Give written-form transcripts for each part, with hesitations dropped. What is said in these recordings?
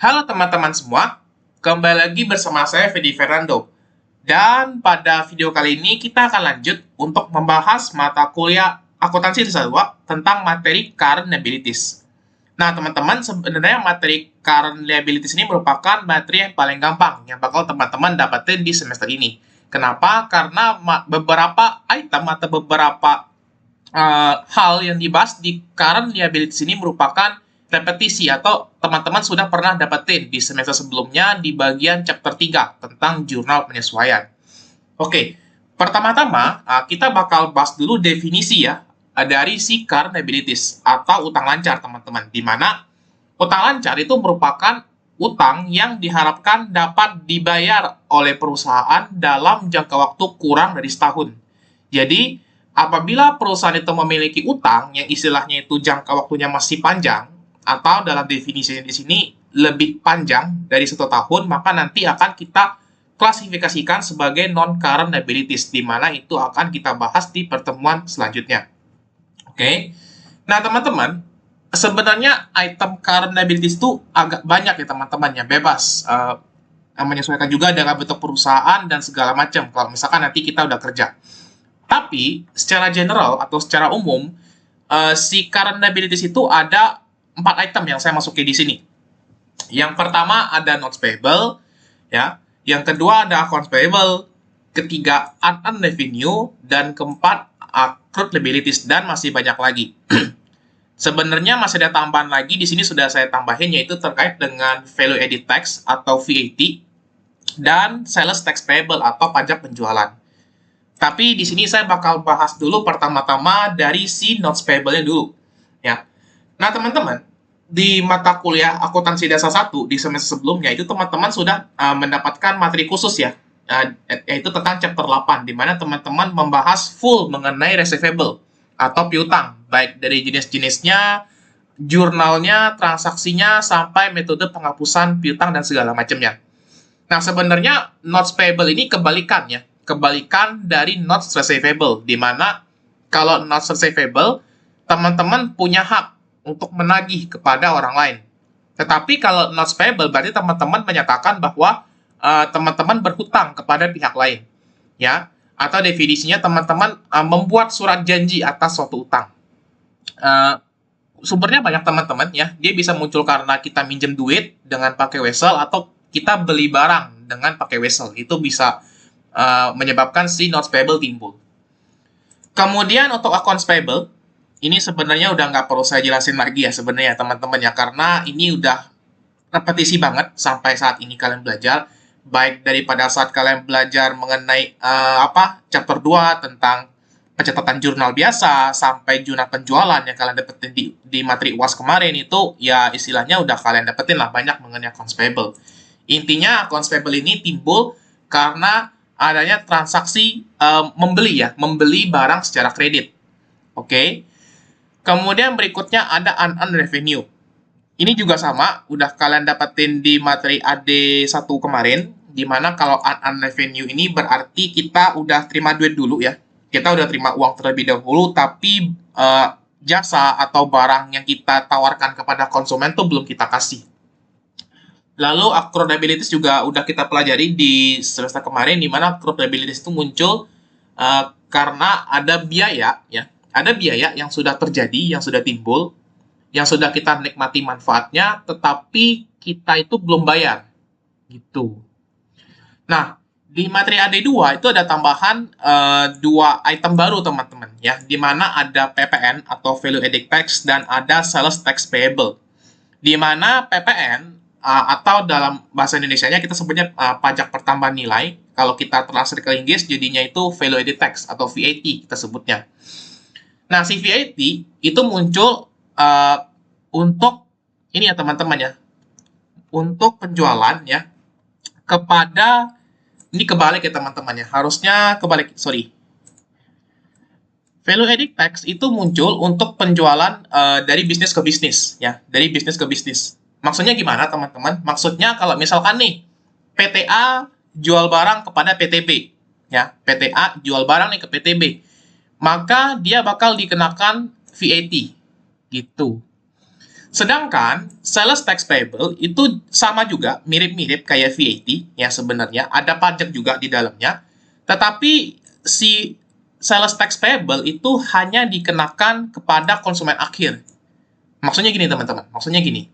Halo teman-teman semua, kembali lagi bersama saya Fedi Fernando. Dan pada video kali ini kita akan lanjut untuk membahas mata kuliah akuntansi dasar 2 tentang materi current liabilities. Nah teman-teman, sebenarnya materi current liabilities ini merupakan materi yang paling gampang yang bakal teman-teman dapetin di semester ini. Kenapa? Karena beberapa item atau beberapa hal yang dibahas di current liabilities ini merupakan repetisi atau teman-teman sudah pernah dapetin di semester sebelumnya di bagian chapter 3 tentang jurnal penyesuaian. Oke, pertama-tama kita bakal bahas dulu definisi ya dari si current liabilities atau utang lancar teman-teman, di mana utang lancar itu merupakan utang yang diharapkan dapat dibayar oleh perusahaan dalam jangka waktu kurang dari setahun. Jadi, apabila perusahaan itu memiliki utang yang istilahnya itu jangka waktunya masih panjang, atau dalam definisi di sini lebih panjang dari 1 tahun, maka nanti akan kita klasifikasikan sebagai non-current liabilities, di mana itu akan kita bahas di pertemuan selanjutnya. Oke, nah teman-teman, sebenarnya item current liabilities itu agak banyak ya teman-teman ya, bebas. Menyesuaikan juga dengan bentuk perusahaan dan segala macam, kalau misalkan nanti kita udah kerja. Tapi secara general atau secara umum, si current liabilities itu ada 4 item yang saya masukin di sini. Yang pertama ada notes payable, ya. Yang kedua ada accounts payable, ketiga unearned revenue, dan keempat accrued liabilities, dan masih banyak lagi. Sebenarnya masih ada tambahan lagi di sini sudah saya tambahin, yaitu terkait dengan value added tax atau VAT dan sales tax payable atau pajak penjualan. Tapi di sini saya bakal bahas dulu pertama-tama dari si notes payable-nya dulu, ya. Nah, teman-teman, di mata kuliah akuntansi dasar 1 di semester sebelumnya itu teman-teman sudah mendapatkan materi khusus ya, yaitu tentang chapter 8, di mana teman-teman membahas full mengenai receivable atau piutang, baik dari jenis-jenisnya, jurnalnya, transaksinya, sampai metode penghapusan piutang dan segala macamnya. Nah, sebenarnya notes payable ini kebalikan ya, kebalikan dari notes receivable, di mana kalau notes receivable, teman-teman punya hak untuk menagih kepada orang lain. Tetapi kalau notes payable berarti teman-teman menyatakan bahwa teman-teman berhutang kepada pihak lain, ya. Atau definisinya teman-teman membuat surat janji atas suatu utang. Sumbernya banyak teman-teman ya. Dia bisa muncul karena kita minjem duit dengan pakai wesel atau kita beli barang dengan pakai wesel. Itu bisa menyebabkan si notes payable timbul. Kemudian untuk accounts payable, ini sebenarnya udah nggak perlu saya jelasin lagi ya sebenarnya teman-teman ya, karena ini udah repetisi banget sampai saat ini kalian belajar, baik daripada saat kalian belajar mengenai chapter 2 tentang pencatatan jurnal biasa sampai jurnal penjualan yang kalian dapetin di materi UAS kemarin, itu ya istilahnya udah kalian dapetin lah banyak mengenai accounts payable. Intinya accounts payable ini timbul karena adanya transaksi membeli barang secara kredit. Oke. Kemudian berikutnya ada unearned revenue. Ini juga sama, udah kalian dapetin di materi AD1 kemarin, di mana kalau unearned revenue ini berarti kita udah terima duit dulu ya. Kita udah terima uang terlebih dahulu, tapi jasa atau barang yang kita tawarkan kepada konsumen tuh belum kita kasih. Lalu accrued liabilities juga udah kita pelajari di semester kemarin, di mana accrued liabilities itu muncul karena ada biaya ya. Ada biaya yang sudah terjadi, yang sudah timbul, yang sudah kita nikmati manfaatnya, tetapi kita itu belum bayar. Gitu. Nah, di materi AD2 itu ada tambahan 2 item baru teman-teman ya, di mana ada PPN atau value added tax dan ada sales tax payable. Di mana PPN atau dalam bahasa Indonesianya kita sebutnya pajak pertambahan nilai. Kalau kita translate ke Inggris jadinya itu value added tax atau VAT kita sebutnya. Nah, si VAT itu muncul untuk ini ya teman-teman ya, untuk penjualan ya, kepada, ini kebalik ya teman-teman ya, harusnya kebalik, sorry. Value added tax itu muncul untuk penjualan dari bisnis ke bisnis ya, dari bisnis ke bisnis. Maksudnya gimana teman-teman? Maksudnya kalau misalkan nih PTA jual barang kepada PTB ya, PTA jual barang nih ke PTB, maka dia bakal dikenakan VAT gitu. Sedangkan sales tax payable itu sama juga, mirip-mirip kayak VAT ya sebenarnya, ada pajak juga di dalamnya. Tetapi si sales tax payable itu hanya dikenakan kepada konsumen akhir. Maksudnya gini teman-teman, maksudnya gini.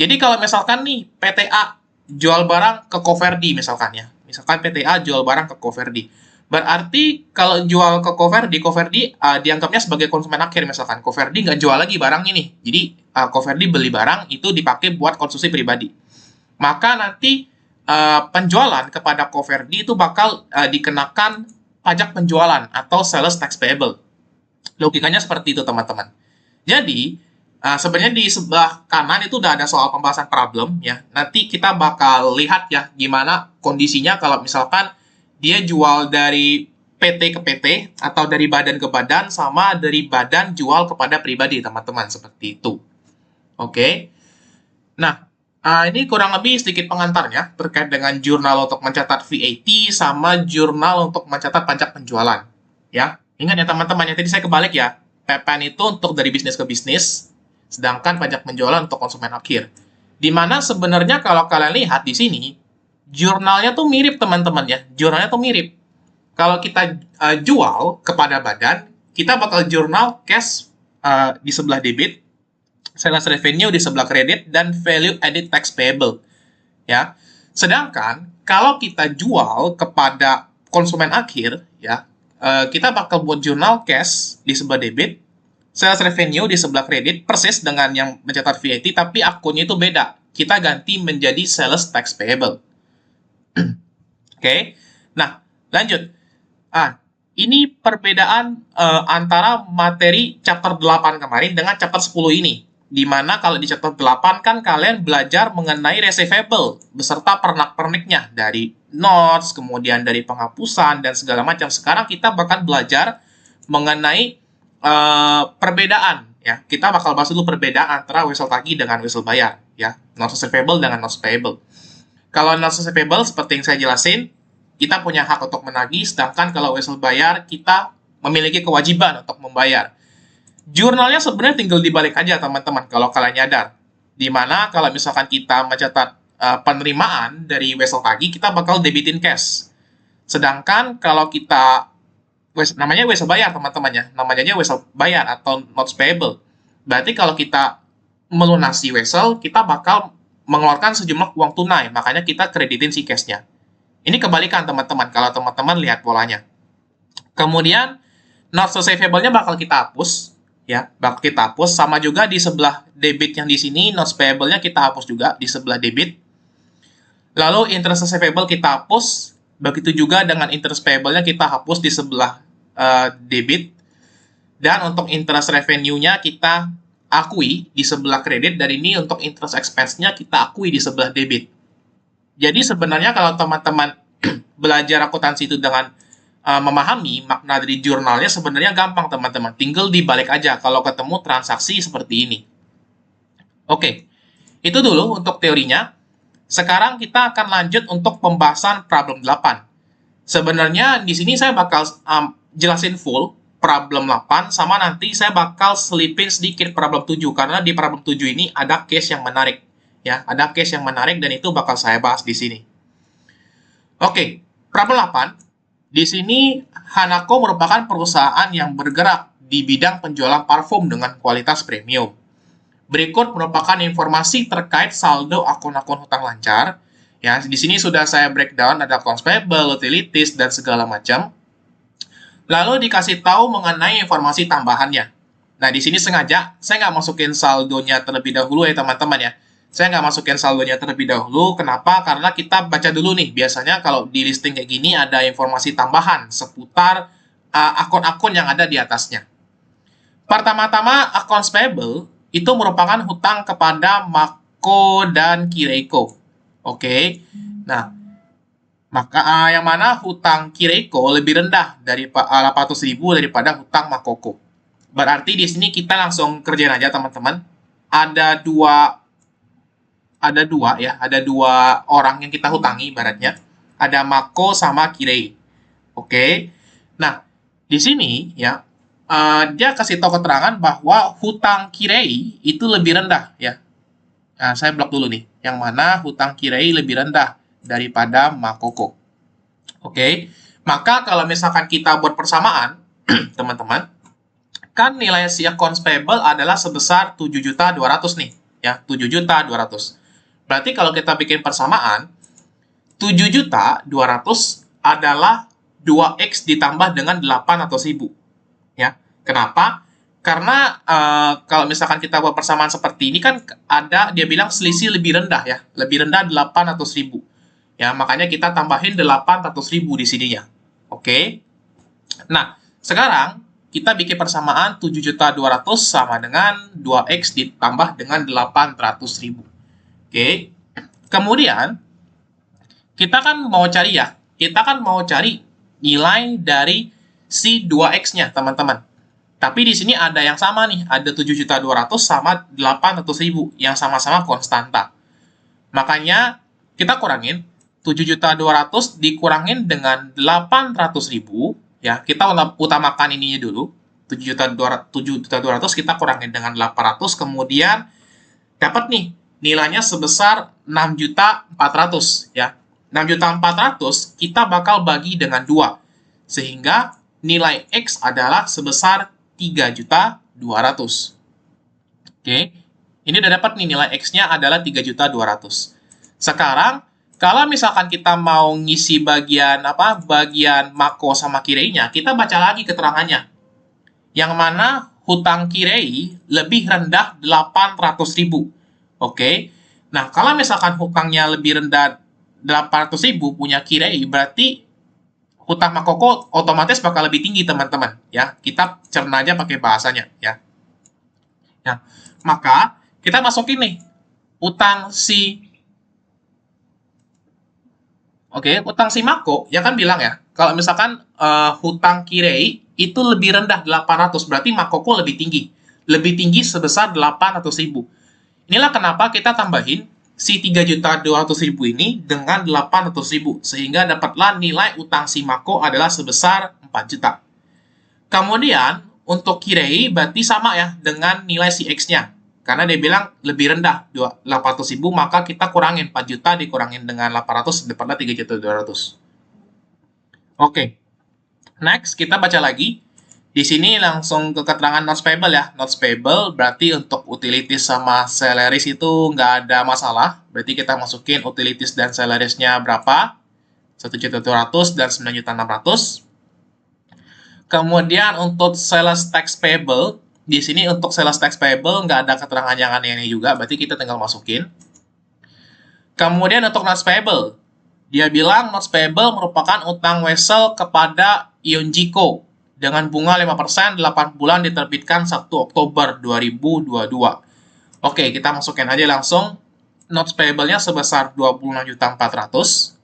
Jadi kalau misalkan nih PTA jual barang ke Coverdi misalkan ya. Misalkan PTA jual barang ke Coverdi. Berarti kalau jual ke Coverdi dianggapnya sebagai konsumen akhir misalkan. Coverdi nggak jual lagi barangnya nih. Jadi Coverdi beli barang itu dipakai buat konsumsi pribadi. Maka nanti penjualan kepada Coverdi itu bakal dikenakan pajak penjualan atau sales tax payable. Logikanya seperti itu teman-teman. Jadi sebenarnya di sebelah kanan itu udah ada soal pembahasan problem ya. Nanti kita bakal lihat ya gimana kondisinya kalau misalkan dia jual dari PT ke PT atau dari badan ke badan sama dari badan jual kepada pribadi teman-teman seperti itu. Oke. Nah, ini kurang lebih sedikit pengantarnya terkait dengan jurnal untuk mencatat VAT sama jurnal untuk mencatat pajak penjualan. Ya, ingat ya teman-teman, ya tadi saya kebalik ya. PPN itu untuk dari bisnis ke bisnis, sedangkan pajak penjualan untuk konsumen akhir. Dimana sebenarnya kalau kalian lihat di sini, jurnalnya tuh mirip teman-teman ya. Jurnalnya tuh mirip. Kalau kita jual kepada badan, kita bakal jurnal cash di sebelah debit, sales revenue di sebelah kredit, dan value added tax payable. Ya. Sedangkan kalau kita jual kepada konsumen akhir, ya, kita bakal buat jurnal cash di sebelah debit, sales revenue di sebelah kredit, persis dengan yang mencatat VAT, tapi akunnya itu beda. Kita ganti menjadi sales tax payable. Oke. Nah, lanjut. Ini perbedaan antara materi chapter 8 kemarin dengan chapter 10 ini. Dimana kalau di chapter 8 kan kalian belajar mengenai receivable beserta pernak-perniknya dari notes, kemudian dari penghapusan dan segala macam. Sekarang kita bakal belajar mengenai perbedaan ya. Kita bakal bahas dulu perbedaan antara wesel tagih dengan wesel bayar ya. Notes receivable dengan notes payable. Kalau notes receivable seperti yang saya jelasin, kita punya hak untuk menagih, sedangkan kalau wesel bayar kita memiliki kewajiban untuk membayar. Jurnalnya sebenarnya tinggal dibalik aja teman-teman kalau kalian nyadar. Dimana kalau misalkan kita mencatat penerimaan dari wesel tagih, kita bakal debitin cash. Sedangkan kalau kita namanya wesel bayar teman-teman ya, namanya aja wesel bayar atau notes payable. Berarti kalau kita melunasi wesel, kita bakal mengeluarkan sejumlah uang tunai, makanya kita kreditin si cash-nya. Ini kebalikan teman-teman kalau teman-teman lihat polanya. Kemudian notes receivable-nya bakal kita hapus ya, bakal kita hapus, sama juga di sebelah debit yang di sini notes payable-nya kita hapus juga di sebelah debit. Lalu interest receivable kita hapus, begitu juga dengan interest payable-nya kita hapus di sebelah debit. Dan untuk interest revenue-nya kita akui di sebelah kredit, dan ini untuk interest expense-nya kita akui di sebelah debit. Jadi sebenarnya kalau teman-teman belajar akuntansi itu dengan memahami makna dari jurnalnya, sebenarnya gampang teman-teman. Tinggal dibalik aja kalau ketemu transaksi seperti ini. Oke, itu dulu untuk teorinya. Sekarang kita akan lanjut untuk pembahasan problem 8. Sebenarnya di sini saya bakal jelasin full problem 8, sama nanti saya bakal selipin sedikit problem 7, karena di problem 7 ini ada case yang menarik. Ya, ada case yang menarik dan itu bakal saya bahas di sini. Oke, problem 8. Di sini Hanako merupakan perusahaan yang bergerak di bidang penjualan parfum dengan kualitas premium. Berikut merupakan informasi terkait saldo akun-akun hutang lancar. Ya, di sini sudah saya breakdown, ada accounts payable, utilities, dan segala macam. Lalu dikasih tahu mengenai informasi tambahannya. Nah, di sini sengaja saya nggak masukin saldonya terlebih dahulu ya teman-teman ya. Saya nggak masukin saldonya terlebih dahulu. Kenapa? Karena kita baca dulu nih. Biasanya kalau di listing kayak gini ada informasi tambahan seputar akun-akun yang ada di atasnya. Pertama-tama, accounts payable itu merupakan hutang kepada Mako dan Kireiko. Oke. Nah, maka yang mana hutang Kireiko lebih rendah dari 800.000 daripada hutang Makoko. Berarti di sini kita langsung kerjain aja teman-teman. Ada dua orang yang kita hutangi ibaratnya. Ada Mako sama Kirei. Oke. Nah, di sini ya dia kasih tahu keterangan bahwa hutang Kirei itu lebih rendah ya. Nah, saya blok dulu nih, yang mana hutang Kirei lebih rendah daripada Makoko. Oke, maka kalau misalkan kita buat persamaan, teman-teman, kan nilai si accounts payable adalah sebesar 7.200.000 nih, ya, 7.200.000. Berarti kalau kita bikin persamaan, 7.200.000 adalah 2x ditambah dengan 8 atau 1.000. Ya, kenapa? Karena kalau misalkan kita buat persamaan seperti ini kan ada dia bilang selisih lebih rendah ya, lebih rendah 8 atau 1.000. Ya, makanya kita tambahin 8 atau 1.000 di sininya. Oke. Nah, sekarang kita bikin persamaan 7.200.000 sama dengan 2x ditambah dengan 800.000. Oke. Kemudian kita kan mau cari ya, kita kan mau cari nilai dari si 2x-nya, teman-teman. Tapi di sini ada yang sama nih, ada 7.200.000 sama 800.000 yang sama-sama konstanta. Makanya kita kurangin 7.200.000 dikurangin dengan 800.000 ya. Kita utamakan ininya dulu. 7.200.000 kita kurangin dengan 800, kemudian dapat nih nilainya sebesar 6.400.000 ya. 6.400.000 kita bakal bagi dengan 2. Sehingga nilai X adalah sebesar 3.200.000. Oke. Ini udah dapat nih nilai X-nya adalah 3.200.000. Sekarang kalau misalkan kita mau ngisi bagian bagian Mako sama Kirei-nya, kita baca lagi keterangannya. Yang mana hutang Kirei lebih rendah 800.000. Oke. Nah, kalau misalkan hutangnya lebih rendah 800.000 punya Kirei, berarti hutang Makoko otomatis bakal lebih tinggi, teman-teman. Ya, kita cerna aja pakai bahasanya, ya. Nah, maka kita masukin nih utang si utang si Mako, ya kan bilang ya, kalau misalkan hutang Kirei itu lebih rendah 800, berarti Makoko lebih tinggi. Lebih tinggi sebesar 8 atau 1.000. Inilah kenapa kita tambahin si 3.200.000 ini dengan 8 atau 1.000, sehingga dapatlah nilai utang si Mako adalah sebesar 4 juta. Kemudian, untuk Kirei berarti sama ya dengan nilai si X-nya. Karena dia bilang lebih rendah 800.000, maka kita kurangin 4 juta dikurangin dengan 800, dapatlah 3.200.000. Oke. Next, kita baca lagi. Di sini langsung ke keterangan notes payable ya. Notes payable berarti untuk utilities sama salaries itu nggak ada masalah. Berarti kita masukin utilities dan salariesnya berapa? 1.200.000 dan 9.600.000. Kemudian untuk sales tax payable, di sini untuk sales tax payable nggak ada keterangan yang aneh-aneh juga, berarti kita tinggal masukin. Kemudian untuk notes payable, dia bilang notes payable merupakan utang wesel kepada Ionjiko dengan bunga 5%, 8 bulan diterbitkan 1 Oktober 2022. Oke, kita masukin aja langsung notes payable-nya sebesar 26.400.000.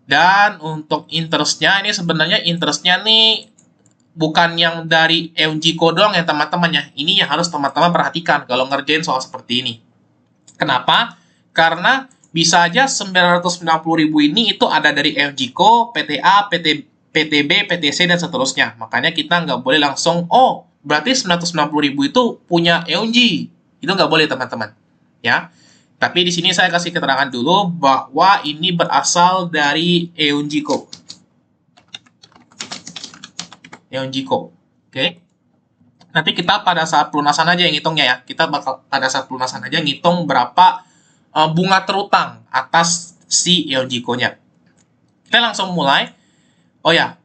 Dan untuk interest-nya, ini sebenarnya interest-nya nih bukan yang dari Eunjiko doang ya teman-teman ya. Ini yang harus teman-teman perhatikan kalau ngerjain soal seperti ini. Kenapa? Karena bisa aja 990.000 ini itu ada dari Eunjiko, PTA, PTB, PTC, dan seterusnya. Makanya kita nggak boleh langsung, oh, berarti 990.000 itu punya Eunji. Itu nggak boleh, teman-teman. Ya. Tapi di sini saya kasih keterangan dulu bahwa ini berasal dari Eunjiko. Eunjiko. Oke. Nanti kita pada saat pelunasan aja yang ngitungnya ya. Kita bakal pada saat pelunasan aja ngitung berapa bunga terutang atas si Eunjiko-nya. Kita langsung mulai. Oh ya,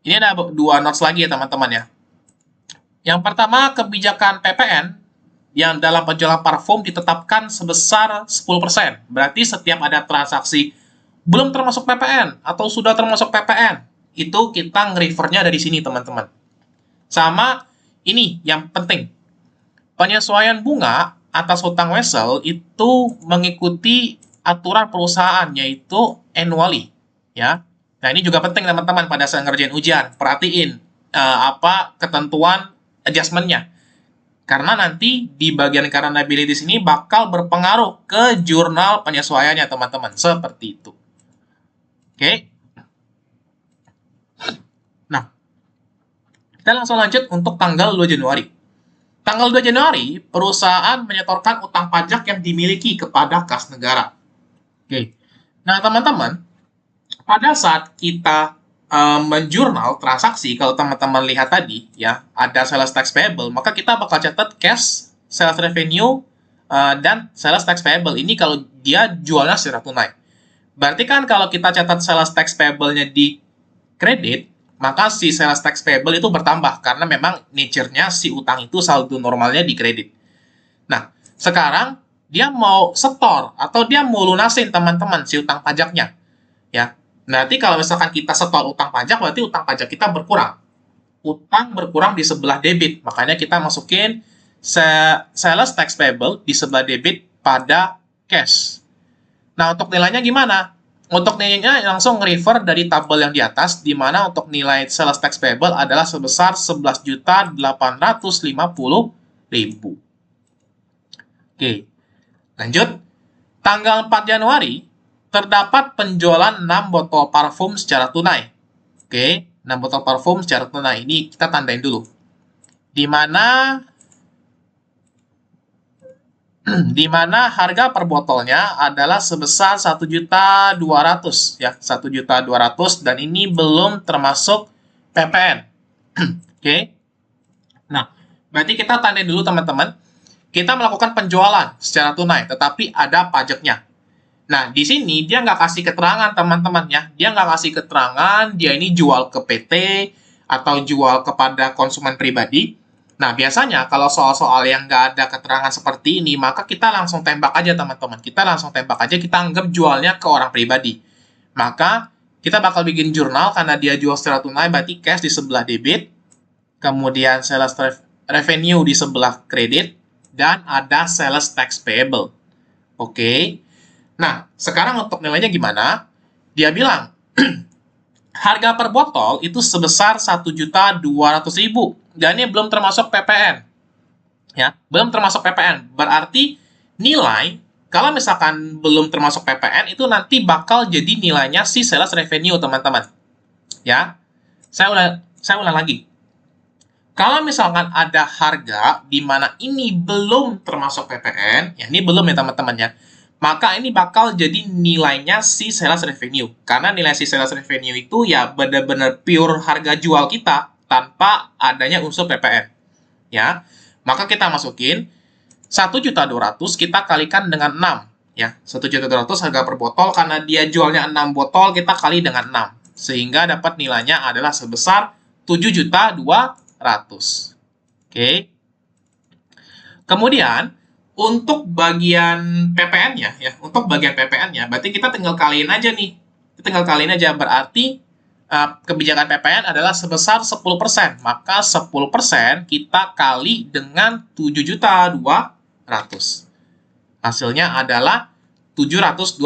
ini ada 2 notes lagi ya teman-teman ya. Yang pertama, kebijakan PPN yang dalam penjualan parfum ditetapkan sebesar 10%. Berarti setiap ada transaksi belum termasuk PPN atau sudah termasuk PPN, itu kita nge-refernya dari sini teman-teman. Sama ini yang penting, penyesuaian bunga atas hutang wesel itu mengikuti aturan perusahaan, yaitu annually ya. Nah, ini juga penting teman-teman pada saat ngerjain ujian. Perhatiin apa ketentuan adjustment-nya. Karena nanti di bagian current liabilities ini bakal berpengaruh ke jurnal penyesuaiannya teman-teman. Seperti itu. Oke. Nah, Kita langsung lanjut untuk tanggal 2 Januari. Tanggal 2 Januari, perusahaan menyetorkan utang pajak yang dimiliki kepada kas negara. Oke. Nah, teman-teman, pada saat kita menjurnal transaksi, kalau teman-teman lihat tadi, ya, ada sales tax payable, maka kita bakal catat cash, sales revenue, dan sales tax payable. Ini kalau dia jualnya secara tunai. Berarti kan kalau kita catat sales tax payable-nya di kredit, maka si sales tax payable itu bertambah karena memang nature-nya si utang itu saldo normalnya di kredit. Nah, sekarang dia mau setor atau dia mau lunasin teman-teman si utang pajaknya. Ya. Nanti kalau misalkan kita setor utang pajak, berarti utang pajak kita berkurang. Utang berkurang di sebelah debit. Makanya kita masukin sales tax payable di sebelah debit pada cash. Nah, untuk nilainya gimana? Untuk nilainya langsung refer dari tabel yang di atas, di mana untuk nilai sales tax payable adalah sebesar 11.850.000. Oke, lanjut. Tanggal 4 Januari, terdapat penjualan 6 botol parfum secara tunai. Oke, 6 botol parfum secara tunai. Ini kita tandain dulu. Di mana harga per botolnya adalah sebesar 1.200.000 ya, 1.200.000 dan ini belum termasuk PPN. Oke. Nah, berarti kita tandain dulu teman-teman. Kita melakukan penjualan secara tunai, tetapi ada pajaknya. Nah, di sini dia nggak kasih keterangan teman-teman ya. Dia nggak kasih keterangan dia ini jual ke PT atau jual kepada konsumen pribadi. Nah, biasanya kalau soal-soal yang nggak ada keterangan seperti ini, maka kita langsung tembak aja teman-teman. Kita langsung tembak aja, kita anggap jualnya ke orang pribadi. Maka, kita bakal bikin jurnal karena dia jual secara tunai, berarti cash di sebelah debit, kemudian sales revenue di sebelah kredit, dan ada sales tax payable. Oke. Nah, sekarang untuk nilainya gimana? Dia bilang, harga per botol itu sebesar 1.200.000. Dan ini belum termasuk PPN. Ya, belum termasuk PPN. Berarti nilai, kalau misalkan belum termasuk PPN, itu nanti bakal jadi nilainya si sales revenue, teman-teman. Ya, saya ulang lagi. Kalau misalkan ada harga di mana ini belum termasuk PPN, ya ini belum ya teman-teman ya, maka ini bakal jadi nilainya si sales revenue. Karena nilai si sales revenue itu ya benar-benar pure harga jual kita tanpa adanya unsur PPN. Ya. Maka kita masukin 1.200.000 kita kalikan dengan 6 ya. 1.200.000 harga per botol karena dia jualnya 6 botol kita kali dengan 6 sehingga dapat nilainya adalah sebesar 7.200.000. Oke. Kemudian untuk bagian PPN-nya ya, untuk bagian PPN-nya berarti kita tinggal kaliin aja nih. Kita tinggal kaliin aja berarti kebijakan PPN adalah sebesar 10%. Maka 10% kita kali dengan 7.200.000. Hasilnya adalah 720.000.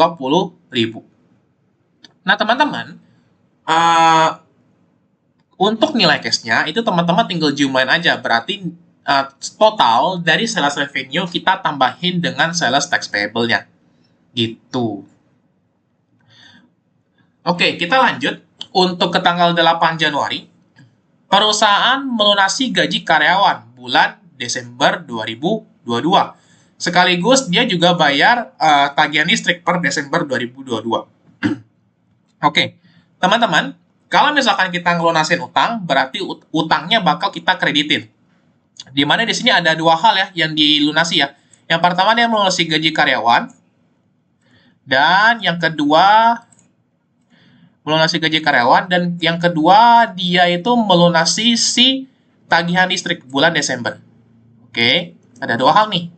Nah, teman-teman, untuk nilai cash-nya itu teman-teman tinggal jumlahin aja. Berarti total dari sales revenue kita tambahin dengan sales tax payable-nya. Gitu. Oke, kita lanjut. Untuk ke tanggal 8 Januari, perusahaan melunasi gaji karyawan bulan Desember 2022. Sekaligus dia juga bayar tagihan listrik per Desember 2022. Oke, teman-teman, kalau misalkan kita ngelunasin utang, berarti utangnya bakal kita kreditin. Di mana di sini ada dua hal ya yang dilunasi ya. Yang pertama dia melunasi gaji karyawan, dan yang kedua melunasi gaji karyawan, dan yang kedua dia itu melunasi si tagihan listrik bulan Desember. Oke, ada dua hal nih.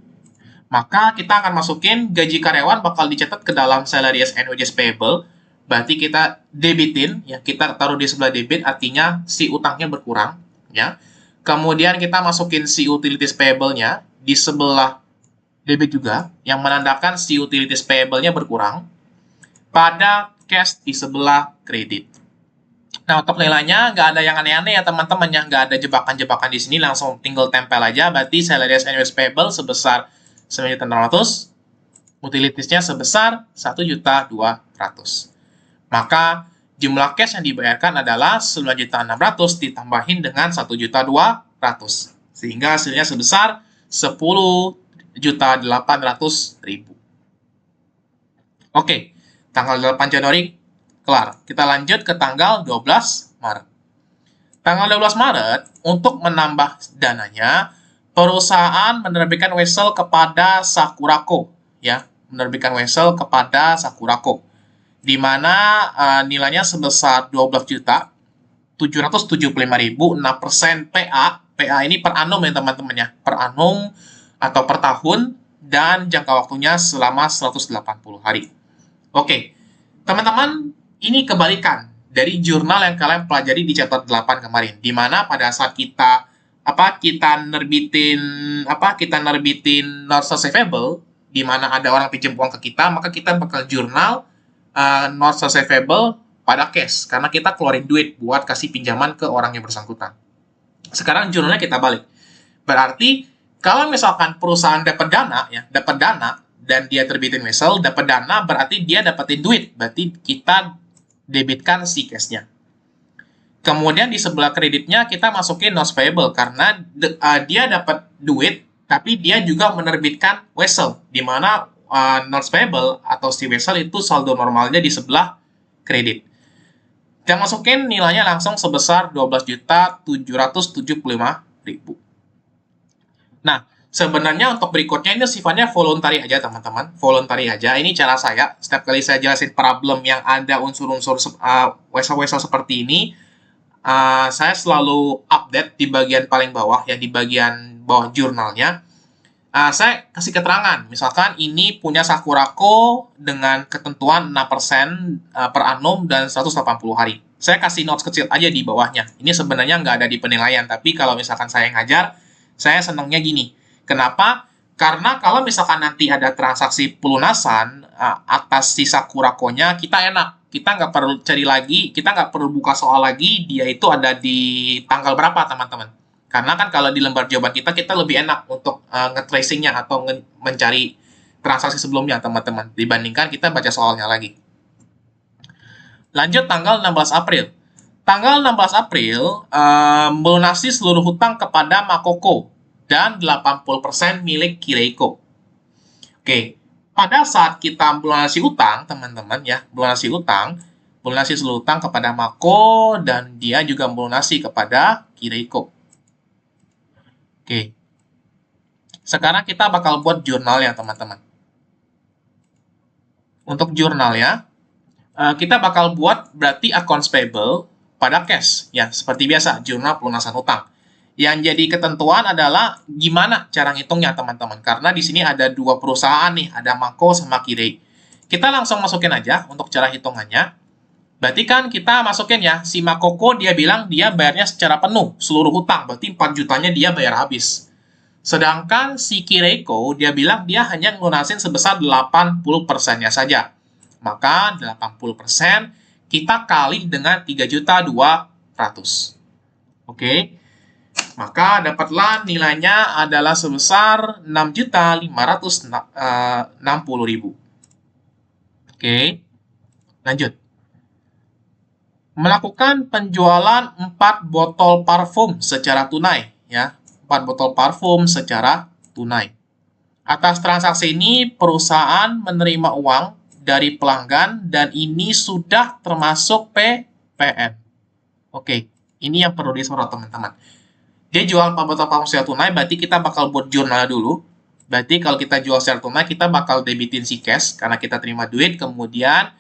Maka kita akan masukin gaji karyawan bakal dicatat ke dalam salaries and wages payable. Berarti kita debitin ya, kita taruh di sebelah debit artinya si utangnya berkurang ya. Kemudian kita masukin si utilities payable-nya di sebelah debit juga yang menandakan si utilities payable-nya berkurang pada cash di sebelah kredit. Nah, untuk nilainya nggak ada yang aneh-aneh ya teman-teman ya, nggak ada jebakan-jebakan di sini, langsung tinggal tempel aja. Berarti salaries and wages payable sebesar 9.600.000, utilitiesnya sebesar 1.200.000. Maka Jumlah cash yang dibayarkan adalah 9.600.000 ditambahin dengan 1.200.000. Sehingga hasilnya sebesar 10.800.000. Oke, tanggal 8 Januari kelar. Kita lanjut ke tanggal 12 Maret. Tanggal 12 Maret, untuk menambah dananya, perusahaan menerbitkan wesel kepada Sakurako, ya, menerbitkan wesel kepada Sakurako, di mana nilainya sebesar 12.775.000, 6% PA. PA ini per annum ya teman-teman ya, per annum atau per tahun, dan jangka waktunya selama 180 hari. Oke, teman-teman, ini kebalikan dari jurnal yang kalian pelajari di chapter 8 kemarin, di mana pada saat kita nerbitin not survivable, di mana ada orang pinjam uang ke kita, maka kita bakal jurnal not survivable pada cash, karena kita keluarin duit buat kasih pinjaman ke orang yang bersangkutan. Sekarang jurnalnya kita balik. Berarti kalau misalkan perusahaan dapat dana dan dia terbitin wesel, dapat dana berarti dia dapetin duit, berarti kita debitkan si cash-nya. Kemudian di sebelah kreditnya kita masukin notes payable, karena dia dapat duit tapi dia juga menerbitkan wesel, di mana notes payable atau si wesel itu saldo normalnya di sebelah kredit. Kita masukin nilainya langsung sebesar 12.775.000. Nah, sebenarnya untuk berikutnya ini sifatnya voluntary aja teman-teman, voluntary aja. Ini cara saya, setiap kali saya jelasin problem yang ada unsur-unsur wesel-wesel seperti ini, saya selalu update di bagian paling bawah, ya, di bagian bawah jurnalnya. Saya kasih keterangan, misalkan ini punya Sakurako dengan ketentuan 6% per annum dan 180 hari. Saya kasih notes kecil aja di bawahnya. Ini sebenarnya nggak ada di penilaian, tapi kalau misalkan saya ngajar, saya senangnya gini. Kenapa? Karena kalau misalkan nanti ada transaksi pelunasan atas si Sakurakonya, kita enak. Kita nggak perlu cari lagi, kita nggak perlu buka soal lagi, dia itu ada di tanggal berapa, teman-teman. Karena kan kalau di lembar jawaban kita lebih enak untuk nge-tracingnya atau mencari transaksi sebelumnya, teman-teman, dibandingkan kita baca soalnya lagi. Lanjut tanggal 16 April. Tanggal 16 April, melunasi seluruh hutang kepada Makoko dan 80% milik Kireiko. Oke, pada saat kita melunasi utang, teman-teman ya, melunasi seluruh utang kepada Mako, dan dia juga melunasi kepada Kireiko. Oke, sekarang kita bakal buat jurnal ya teman-teman. Untuk jurnal ya, kita bakal buat berarti accounts payable pada cash, ya, seperti biasa, jurnal pelunasan utang. Yang jadi ketentuan adalah gimana cara ngitungnya teman-teman, karena di sini ada dua perusahaan nih, ada Mako sama Kirei. Kita langsung masukin aja untuk cara hitungannya. Berarti kan kita masukin ya, si Makoko dia bilang dia bayarnya secara penuh, seluruh hutang, berarti 4 jutanya dia bayar habis. Sedangkan si Kireiko dia bilang dia hanya ngelunasin sebesar 80%-nya saja. Maka 80% kita kali dengan 3.200.000. Oke. Maka dapatlah nilainya adalah sebesar 6.560.000. Oke. Lanjut. Melakukan penjualan 4 botol parfum secara tunai, ya. 4 botol parfum secara tunai. Atas transaksi ini perusahaan menerima uang dari pelanggan dan ini sudah termasuk PPN. Oke, ini yang perlu disorot teman-teman. Dia jual 4 botol parfum secara tunai, berarti kita bakal buat jurnal dulu. Berarti kalau kita jual secara tunai, kita bakal debitin si cash karena kita terima duit, kemudian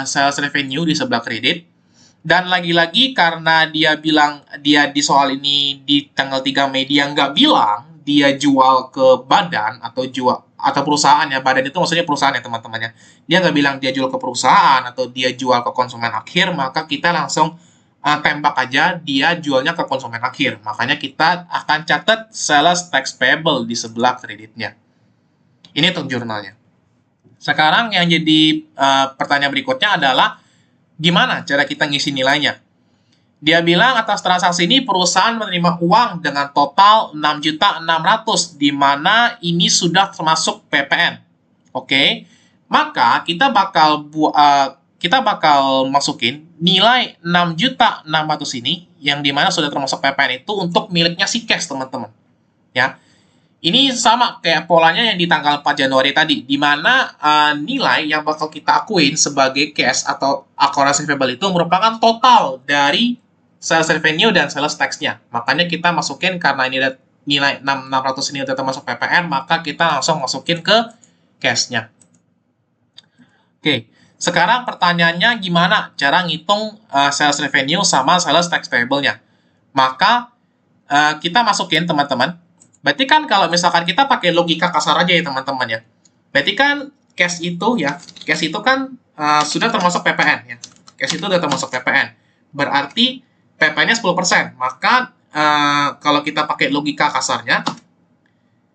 sales revenue di sebelah kredit. Dan lagi-lagi karena dia bilang dia di soal ini di tanggal 3 Mei dia nggak bilang dia jual ke badan atau perusahaan ya, badan itu maksudnya perusahaan ya teman-temannya. Dia nggak bilang dia jual ke perusahaan atau dia jual ke konsumen akhir, maka kita langsung tembak aja dia jualnya ke konsumen akhir. Makanya kita akan catat sales tax payable di sebelah kreditnya. Ini untuk jurnalnya. Sekarang yang jadi pertanyaan berikutnya adalah gimana cara kita ngisi nilainya? Dia bilang atas transaksi ini perusahaan menerima uang dengan total 6.600.000, di mana ini sudah termasuk PPN. Oke, maka kita bakal kita bakal masukin nilai 6.600 ini, yang dimana sudah termasuk PPN itu untuk miliknya si cash, teman-teman. Ya, ini sama kayak polanya yang di tanggal 4 Januari tadi, di mana nilai yang bakal kita akuin sebagai cash atau account receivable itu merupakan total dari sales revenue dan sales tax-nya. Makanya kita masukin, karena ini ada nilai 6.600 ini udah termasuk PPN, maka kita langsung masukin ke cash-nya. Oke, sekarang pertanyaannya gimana cara ngitung sales revenue sama sales tax payable-nya? Maka kita masukin, teman-teman. Berarti kan kalau misalkan kita pakai logika kasar aja ya, teman-teman ya. Berarti kan cash itu kan sudah termasuk PPN ya. Cash itu sudah termasuk PPN. Berarti PPN-nya 10%. Maka kalau kita pakai logika kasarnya,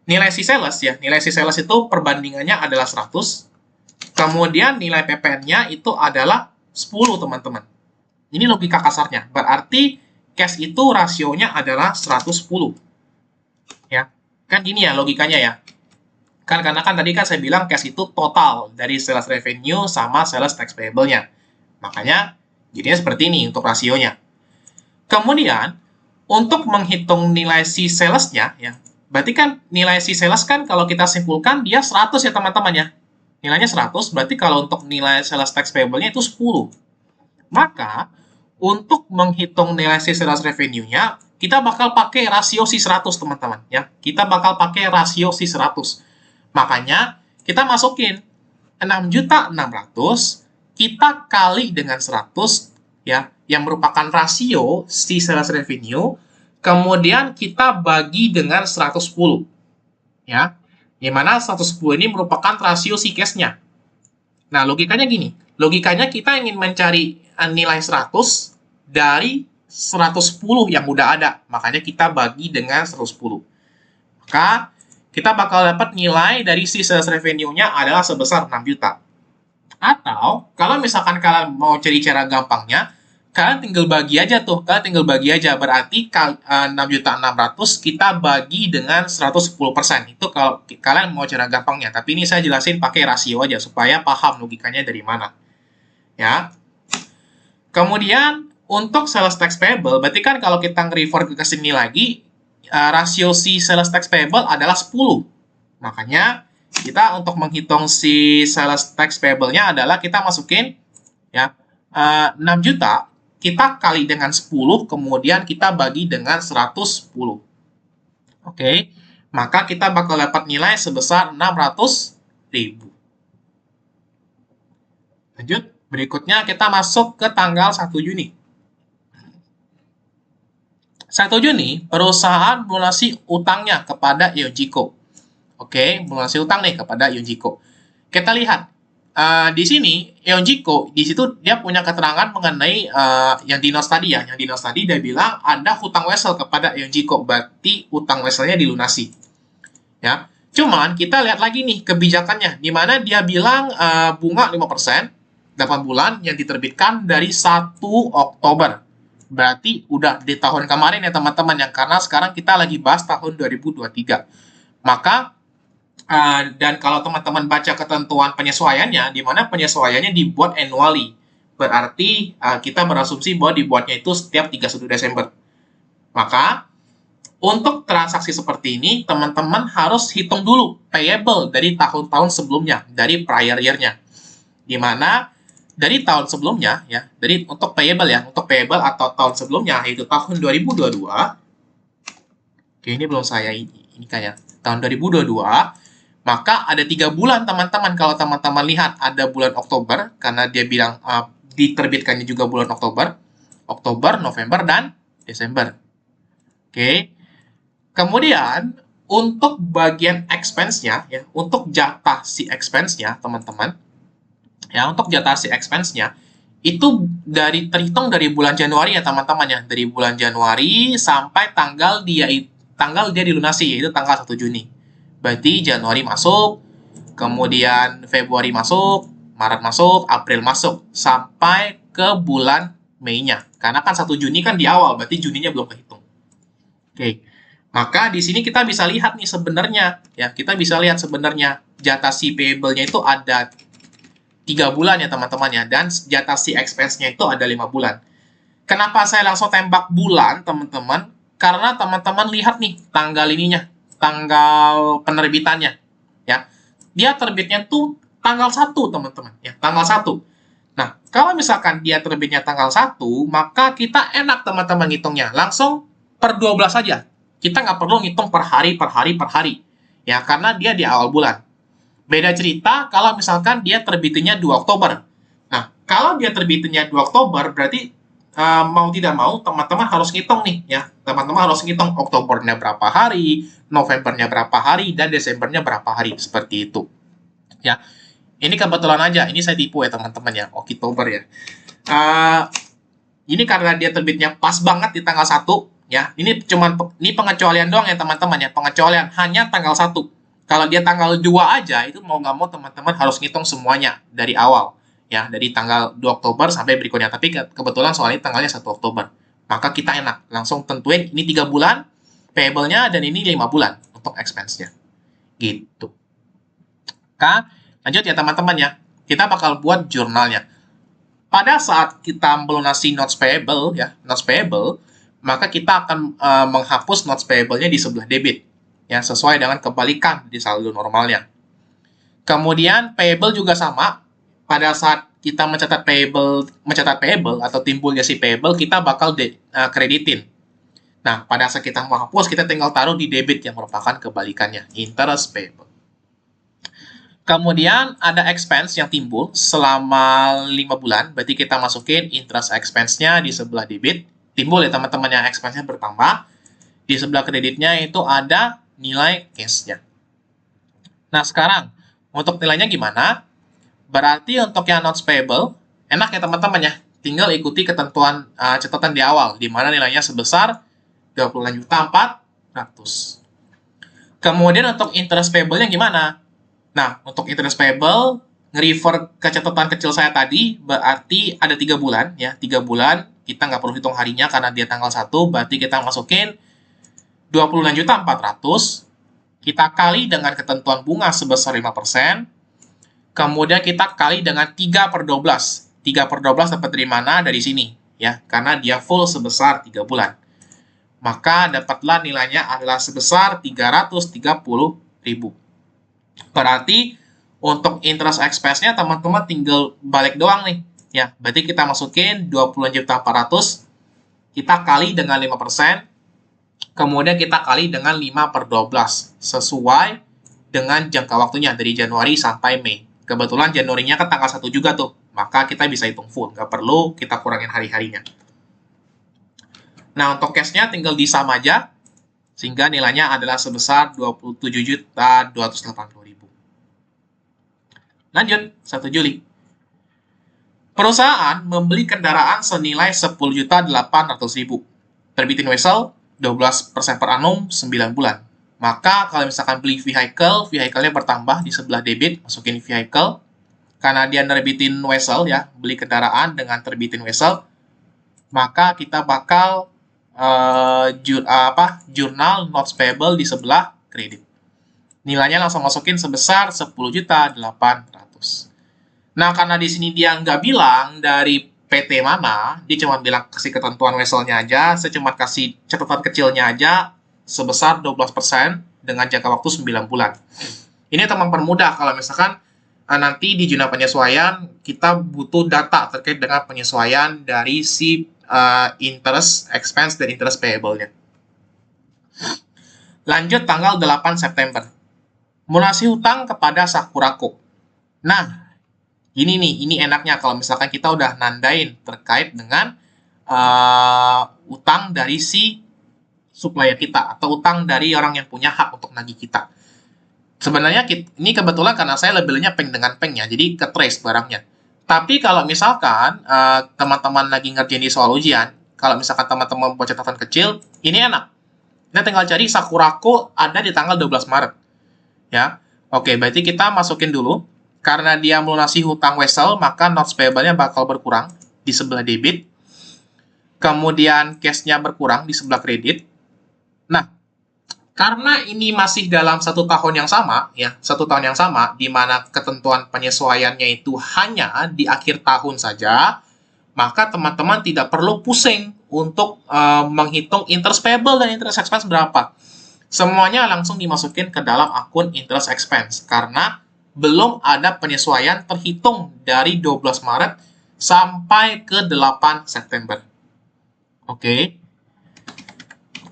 nilai si sales itu perbandingannya adalah 100. Kemudian nilai PPN-nya itu adalah 10, teman-teman. Ini logika kasarnya. Berarti cash itu rasionya adalah 110. Ya. Kan gini ya logikanya ya. Karena kan tadi kan saya bilang cash itu total dari sales revenue sama sales tax payable-nya. Makanya jadinya seperti ini untuk rasionya. Kemudian untuk menghitung nilai si sales-nya ya. Berarti kan nilai si sales kan kalau kita simpulkan dia 100 ya, teman-teman ya. Nilainya 100, berarti kalau untuk nilai sales tax payable-nya itu 10. Maka, untuk menghitung nilai si sales revenue-nya, kita bakal pakai rasio si 100, teman-teman. Ya. Kita bakal pakai rasio si 100. Makanya, kita masukin 6.600.000, kita kali dengan 100, ya, yang merupakan rasio si sales revenue, kemudian kita bagi dengan 110. Ya. Di mana 110 ini merupakan rasio si cash-nya. Nah, logikanya gini. Logikanya kita ingin mencari nilai 100 dari 110 yang udah ada. Makanya kita bagi dengan 110. Maka, kita bakal dapat nilai dari si sales revenue-nya adalah sebesar 6 juta. Atau, kalau misalkan kalian mau cari cara gampangnya, kalian tinggal bagi aja tuh, berarti 6.600.000 kita bagi dengan 110%. Itu kalau kalian mau cara gampangnya, tapi ini saya jelasin pakai rasio aja supaya paham logikanya dari mana. Ya. Kemudian untuk sales tax payable, berarti kan kalau kita nge-refer ke sini lagi, rasio si sales tax payable adalah 10. Makanya kita untuk menghitung si sales tax payable-nya adalah kita masukin ya 6 juta, kita kali dengan 10, kemudian kita bagi dengan 110. Oke, maka kita bakal dapat nilai sebesar 600.000. Lanjut, berikutnya kita masuk ke tanggal 1 Juni. 1 Juni, perusahaan melunasi utangnya kepada Yonjiko. Oke, melunasi utang nih kepada Yonjiko. Kita lihat, di sini Yonjiko di situ dia punya keterangan mengenai yang dinos tadi ya, dia bilang ada hutang wesel kepada Yonjiko, berarti hutang weselnya dilunasi. Ya. Cuman kita lihat lagi nih kebijakannya, di mana dia bilang bunga 5% 8 bulan yang diterbitkan dari 1 Oktober. Berarti udah di tahun kemarin ya teman-teman, yang karena sekarang kita lagi bahas tahun 2023. Maka dan kalau teman-teman baca ketentuan penyesuaiannya, di mana penyesuaiannya dibuat annually. Berarti kita berasumsi bahwa dibuatnya itu setiap 31 Desember. Maka, untuk transaksi seperti ini, teman-teman harus hitung dulu payable dari tahun-tahun sebelumnya, dari prior year-nya. Di mana dari tahun sebelumnya, ya, untuk payable atau tahun sebelumnya, yaitu tahun 2022, oke, ini belum saya ini kayak tahun 2022, maka ada 3 bulan teman-teman. Kalau teman-teman lihat ada bulan Oktober, karena dia bilang diterbitkannya juga bulan Oktober, November, dan Desember. Oke. Kemudian untuk bagian expense-nya, ya, untuk jatah si expense-nya teman-teman, ya, untuk jatah si expense-nya itu terhitung dari bulan Januari ya teman-teman ya, dari bulan Januari sampai tanggal dia dilunasi, yaitu tanggal 1 Juni. Berarti Januari masuk, kemudian Februari masuk, Maret masuk, April masuk, sampai ke bulan Mei-nya. Karena kan 1 Juni kan di awal, berarti Juninya belum kehitung. Oke, maka di sini kita bisa lihat nih sebenarnya, ya, kita bisa lihat sebenarnya jatah si payable-nya itu ada 3 bulan ya teman-teman ya, dan jatah si expense-nya itu ada 5 bulan. Kenapa saya langsung tembak bulan, teman-teman? Karena teman-teman lihat nih tanggal ininya, tanggal penerbitannya, ya. Dia terbitnya tuh tanggal 1, teman-teman, ya, tanggal 1. Nah, kalau misalkan dia terbitnya tanggal 1, maka kita enak teman-teman ngitungnya. Langsung per 12 saja. Kita nggak perlu ngitung per hari, per hari, per hari. Ya, karena dia di awal bulan. Beda cerita kalau misalkan dia terbitnya 2 Oktober. Nah, kalau dia terbitnya 2 Oktober, berarti mau tidak mau teman-teman harus ngitung nih ya. Teman-teman harus ngitung Oktobernya berapa hari, Novembernya berapa hari, dan Desembernya berapa hari. Seperti itu. Ya, ini kebetulan aja, ini saya tipu ya teman-teman ya, Oktober ya. Ini karena dia terbitnya pas banget di tanggal 1 ya. Ini pengecualian doang ya teman-teman ya, pengecualian hanya tanggal 1. Kalau dia tanggal 2 aja, itu mau nggak mau teman-teman harus ngitung semuanya dari awal ya, dari tanggal 2 Oktober sampai berikutnya. Tapi kebetulan soalnya tanggalnya 1 Oktober. Maka kita enak langsung tentuin ini 3 bulan payable-nya dan ini 5 bulan untuk expense-nya. Gitu. Lanjut ya teman-teman ya. Kita bakal buat jurnalnya. Pada saat kita melunasi notes payable ya, notes payable, maka kita akan menghapus notes payable-nya di sebelah debit ya, sesuai dengan kebalikan di saldo normalnya. Kemudian payable juga sama. Pada saat kita mencatat payable atau timbulnya si payable, kita bakal kreditin. Nah, pada saat kita mau hapus, kita tinggal taruh di debit yang merupakan kebalikannya, interest payable. Kemudian ada expense yang timbul selama 5 bulan, berarti kita masukin interest expense-nya di sebelah debit. Timbul ya teman-teman yang expense-nya bertambah. Di sebelah kreditnya itu ada nilai cash-nya. Nah sekarang, untuk nilainya gimana? Berarti untuk yang notes payable, enak ya teman-teman ya. Tinggal ikuti ketentuan catatan di awal, di mana nilainya sebesar 29.400. Kemudian untuk interest payable-nya gimana? Nah, untuk interest payable, nge-refer ke catatan kecil saya tadi, berarti ada 3 bulan, ya. 3 bulan, kita nggak perlu hitung harinya karena dia tanggal 1, berarti kita masukin 29.400, kita kali dengan ketentuan bunga sebesar 5%, kemudian kita kali dengan 3 per 12. 3 per 12 dapat dari mana? Dari sini, ya. Karena dia full sebesar 3 bulan. Maka dapatlah nilainya adalah sebesar 330.000. Berarti untuk interest expense-nya teman-teman tinggal balik doang nih. Ya, berarti kita masukin 29.400, kita kali dengan 5%, kemudian kita kali dengan 5 per 12, sesuai dengan jangka waktunya dari Januari sampai Mei. Kebetulan Januarinya kan tanggal 1 juga tuh, maka kita bisa hitung full, nggak perlu kita kurangin hari-harinya. Nah, untuk cash-nya tinggal disam aja, sehingga nilainya adalah sebesar 27.280.000. Lanjut, 1 Juli. Perusahaan membeli kendaraan senilai 10.800.000. Terbitin wesel 12% per annum 9 bulan. Maka kalau misalkan beli vehicle-nya bertambah di sebelah debit, masukin vehicle. Karena dia nerbitin wesel ya, beli kendaraan dengan terbitin wesel, maka kita bakal jurnal notes payable di sebelah kredit. Nilainya langsung masukin sebesar 10.800. Nah, karena di sini dia nggak bilang dari PT mana, dia cuma bilang kasih ketentuan weselnya aja, saya cuma kasih catatan kecilnya aja sebesar 12% dengan jangka waktu 9 bulan. Ini teman permudah kalau misalkan nanti di jurnal penyesuaian kita butuh data terkait dengan penyesuaian dari si interest expense dan interest payable-nya. Lanjut tanggal 8 September. Melunasi hutang kepada Sakurako. Nah, ini enaknya kalau misalkan kita udah nandain terkait dengan utang dari si supplier kita atau utang dari orang yang punya hak untuk nagih kita. Sebenarnya ini kebetulan karena saya labelnya peng dengan peng ya, jadi ke-trace barangnya. Tapi kalau misalkan teman-teman lagi ngerjain di soal ujian, kalau misalkan teman-teman buat catatan kecil, ini enak. Kita tinggal cari Sakurako ada di tanggal 12 Maret. Ya, oke, berarti kita masukin dulu. Karena dia melunasi hutang wesel, maka notes payable-nya bakal berkurang di sebelah debit. Kemudian cash-nya berkurang di sebelah kredit. Nah, Karena ini masih dalam 1 tahun yang sama, ya, 1 tahun yang sama, di mana ketentuan penyesuaiannya itu hanya di akhir tahun saja, maka teman-teman tidak perlu pusing untuk menghitung interest payable dan interest expense berapa. Semuanya langsung dimasukin ke dalam akun interest expense, karena belum ada penyesuaian terhitung dari 12 Maret sampai ke 8 September. Oke.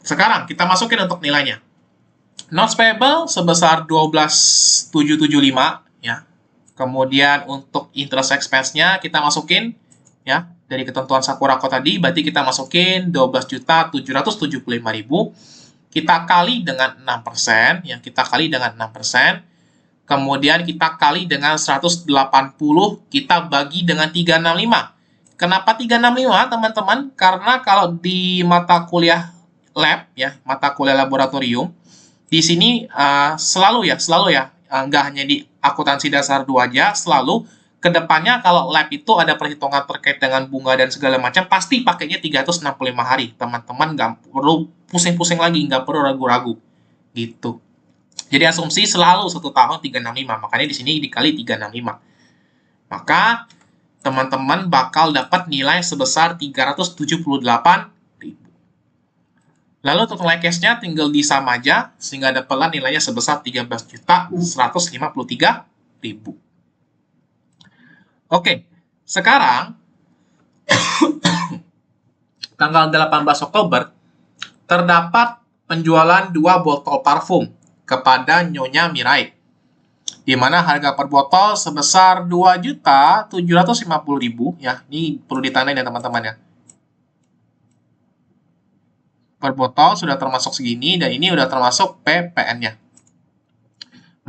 Sekarang kita masukin untuk nilainya. Notes payable sebesar 12.775 ya. Kemudian untuk interest expense-nya kita masukin ya dari ketentuan Sakurako tadi, berarti kita masukin 12.775.000. Kita kali dengan 6% ya, kita kali dengan 6%. Kemudian kita kali dengan 180, kita bagi dengan 365. Kenapa 365, teman-teman? Karena kalau di mata kuliah lab ya, mata kuliah laboratorium, di sini selalu ya, nggak hanya di akuntansi dasar 2 aja, selalu kedepannya kalau lab itu ada perhitungan terkait dengan bunga dan segala macam, pasti pakainya 365 hari. Teman-teman nggak perlu pusing-pusing lagi, nggak perlu ragu-ragu. Gitu. Jadi asumsi selalu 1 tahun 365, makanya di sini dikali 365. Maka teman-teman bakal dapat nilai sebesar 378. Lalu untuk nilai cash-nya tinggal di-sum aja, sehingga dapatlah nilainya sebesar 13.153.000. Oke, sekarang tanggal 18 Oktober terdapat penjualan 2 botol parfum kepada Nyonya Mirai, di mana harga per botol sebesar 2.750.000 ya. Ini perlu ditandain ya teman-teman ya. Per botol sudah termasuk segini, dan ini udah termasuk PPN-nya.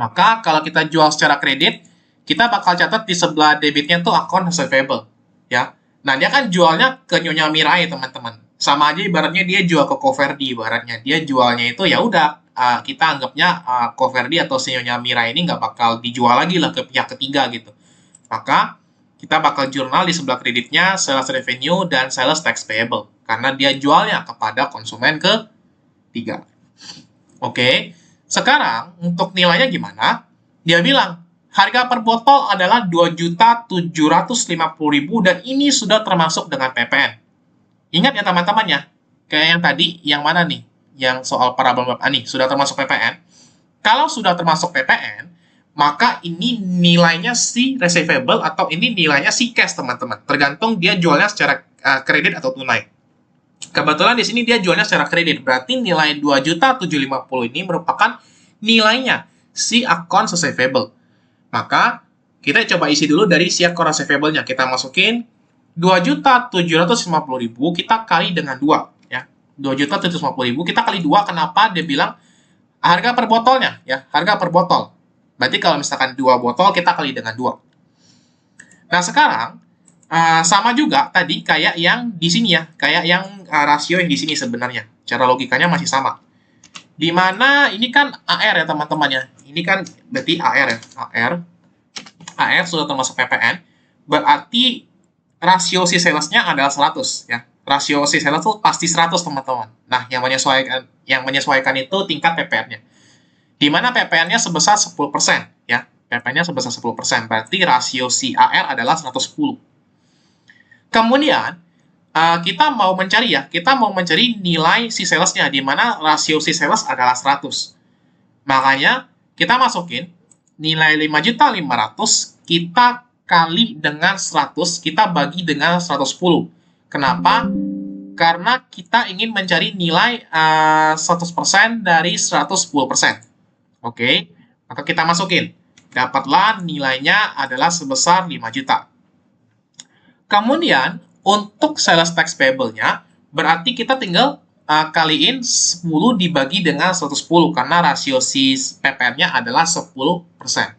Maka kalau kita jual secara kredit, kita bakal catat di sebelah debitnya tuh akun receivable ya. Nah, dia kan jualnya ke Nyonya Mirai, teman-teman. Sama aja ibaratnya dia jual ke Coverdi, ibaratnya dia jualnya itu ya udah kita anggapnya Coverdi atau si Nyonya Mirai ini nggak bakal dijual lagi lah ke pihak ketiga gitu. Maka kita bakal jurnal di sebelah kreditnya sales revenue dan sales tax payable, karena dia jualnya kepada konsumen ketiga. Oke, sekarang untuk nilainya gimana? Dia bilang, harga per botol adalah 2.750.000 dan ini sudah termasuk dengan PPN. Ingat ya teman-teman ya, kayak yang tadi, yang mana nih? Yang soal parabola nih, sudah termasuk PPN. Kalau sudah termasuk PPN, maka ini nilainya si receivable atau ini nilainya si cash, teman-teman. Tergantung dia jualnya secara kredit atau tunai. Kebetulan di sini dia jualnya secara kredit, berarti nilai 2.750.000 ini merupakan nilainya si akun receivable. Maka kita coba isi dulu dari si akun receivable-nya. Kita masukin 2.750.000 kita kali dengan 2 ya. 2.750.000 kita kali 2, kenapa? Dia bilang harga per botolnya ya, harga per botol. Berarti kalau misalkan 2 botol, kita kali dengan 2. Nah, sekarang, sama juga tadi kayak yang di sini ya. Kayak yang rasio yang di sini sebenarnya. Cara logikanya masih sama. Dimana ini kan AR ya, teman-teman ya. Ini kan berarti AR ya. AR sudah termasuk PPN. Berarti rasio si salesnya adalah 100 ya. Rasio si sales itu pasti 100, teman-teman. Nah, yang menyesuaikan itu tingkat PPN-nya. Di mana PPN-nya sebesar 10% ya. PPN-nya sebesar 10%, berarti rasio si AR adalah 110. Kemudian kita mau mencari nilai si sales-nya, di mana rasio si sales adalah 100. Makanya kita masukin nilai 5.500.000 kita kali dengan 100, kita bagi dengan 110. Kenapa? Karena kita ingin mencari nilai 100% dari 110%. Oke, maka kita masukin. Dapatlah nilainya adalah sebesar 5 juta. Kemudian, untuk sales tax payable-nya, berarti kita tinggal kaliin 10 dibagi dengan 110, karena rasio si PPN-nya adalah 10%.